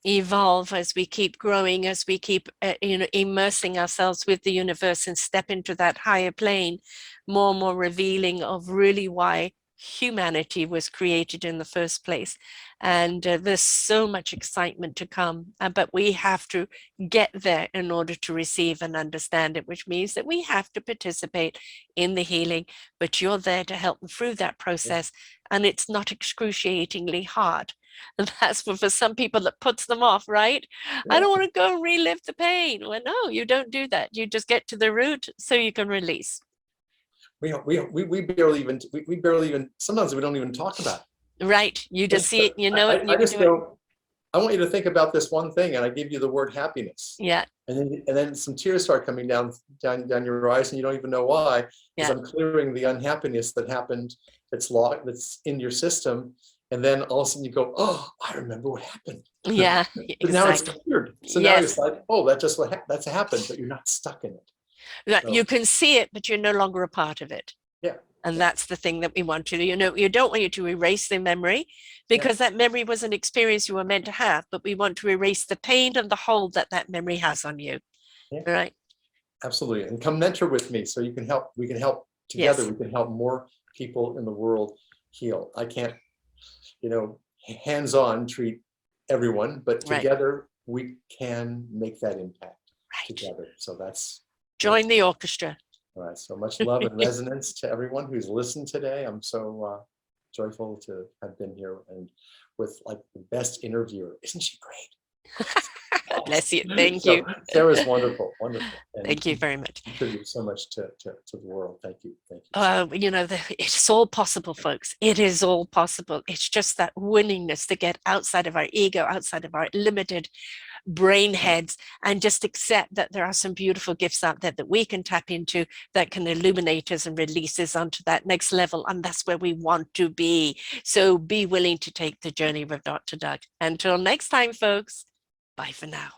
Speaker 1: evolve, as we keep growing, as we keep immersing ourselves with the universe and step into that higher plane, more and more revealing of really why humanity was created in the first place. And there's so much excitement to come, but we have to get there in order to receive and understand it, which means that we have to participate in the healing. But you're there to help them through that process, and it's not excruciatingly hard. And that's for some people that puts them off, right? I don't want to go and relive the pain. Well, no, you don't do that. You just get to the root so you can release. We
Speaker 2: barely even sometimes we don't even talk about it.
Speaker 1: Right. You just see it, it.
Speaker 2: I just go, I want you to think about this one thing, and I give you the word happiness.
Speaker 1: Yeah.
Speaker 2: And then some tears start coming down your eyes, and you don't even know why. Because I'm clearing the unhappiness that happened, that's in your system. And then all of a sudden you go, oh, I remember what happened.
Speaker 1: Yeah.
Speaker 2: But now it's cleared. So now it's like, oh, that's happened, but you're not stuck in it. So,
Speaker 1: you can see it, but you're no longer a part of it.
Speaker 2: Yeah.
Speaker 1: And that's the thing that we want to do. You don't want you to erase the memory, because that memory was an experience you were meant to have, but we want to erase the pain and the hold that memory has on you. Yeah. Right.
Speaker 2: Absolutely. And come mentor with me so we can help together. We can help more people in the world heal. I can't, hands-on treat everyone, but together we can make that impact together. So that's—
Speaker 1: join the orchestra.
Speaker 2: All right. So much love and resonance to everyone who's listened today. I'm so joyful to have been here and with like the best interviewer. Isn't she great?
Speaker 1: Bless you. Thank you.
Speaker 2: Sarah's wonderful. Wonderful. And
Speaker 1: thank you very much.
Speaker 2: Contribute so much to the world. Thank you. Thank you.
Speaker 1: It's all possible, folks. It is all possible. It's just that willingness to get outside of our ego, outside of our limited brain heads, and just accept that there are some beautiful gifts out there that we can tap into that can illuminate us and release us onto that next level. And that's where we want to be. So be willing to take the journey with Dr. Doug. Until next time, folks, bye for now.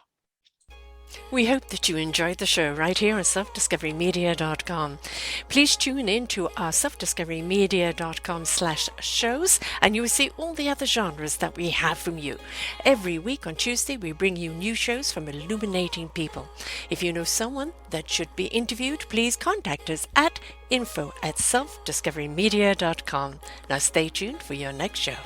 Speaker 1: We hope that you enjoyed the show right here on selfdiscoverymedia.com. Please tune in to our selfdiscoverymedia.com/shows, and you will see all the other genres that we have from you. Every week on Tuesday, we bring you new shows from illuminating people. If you know someone that should be interviewed, please contact us at info@selfdiscoverymedia.com. Now stay tuned for your next show.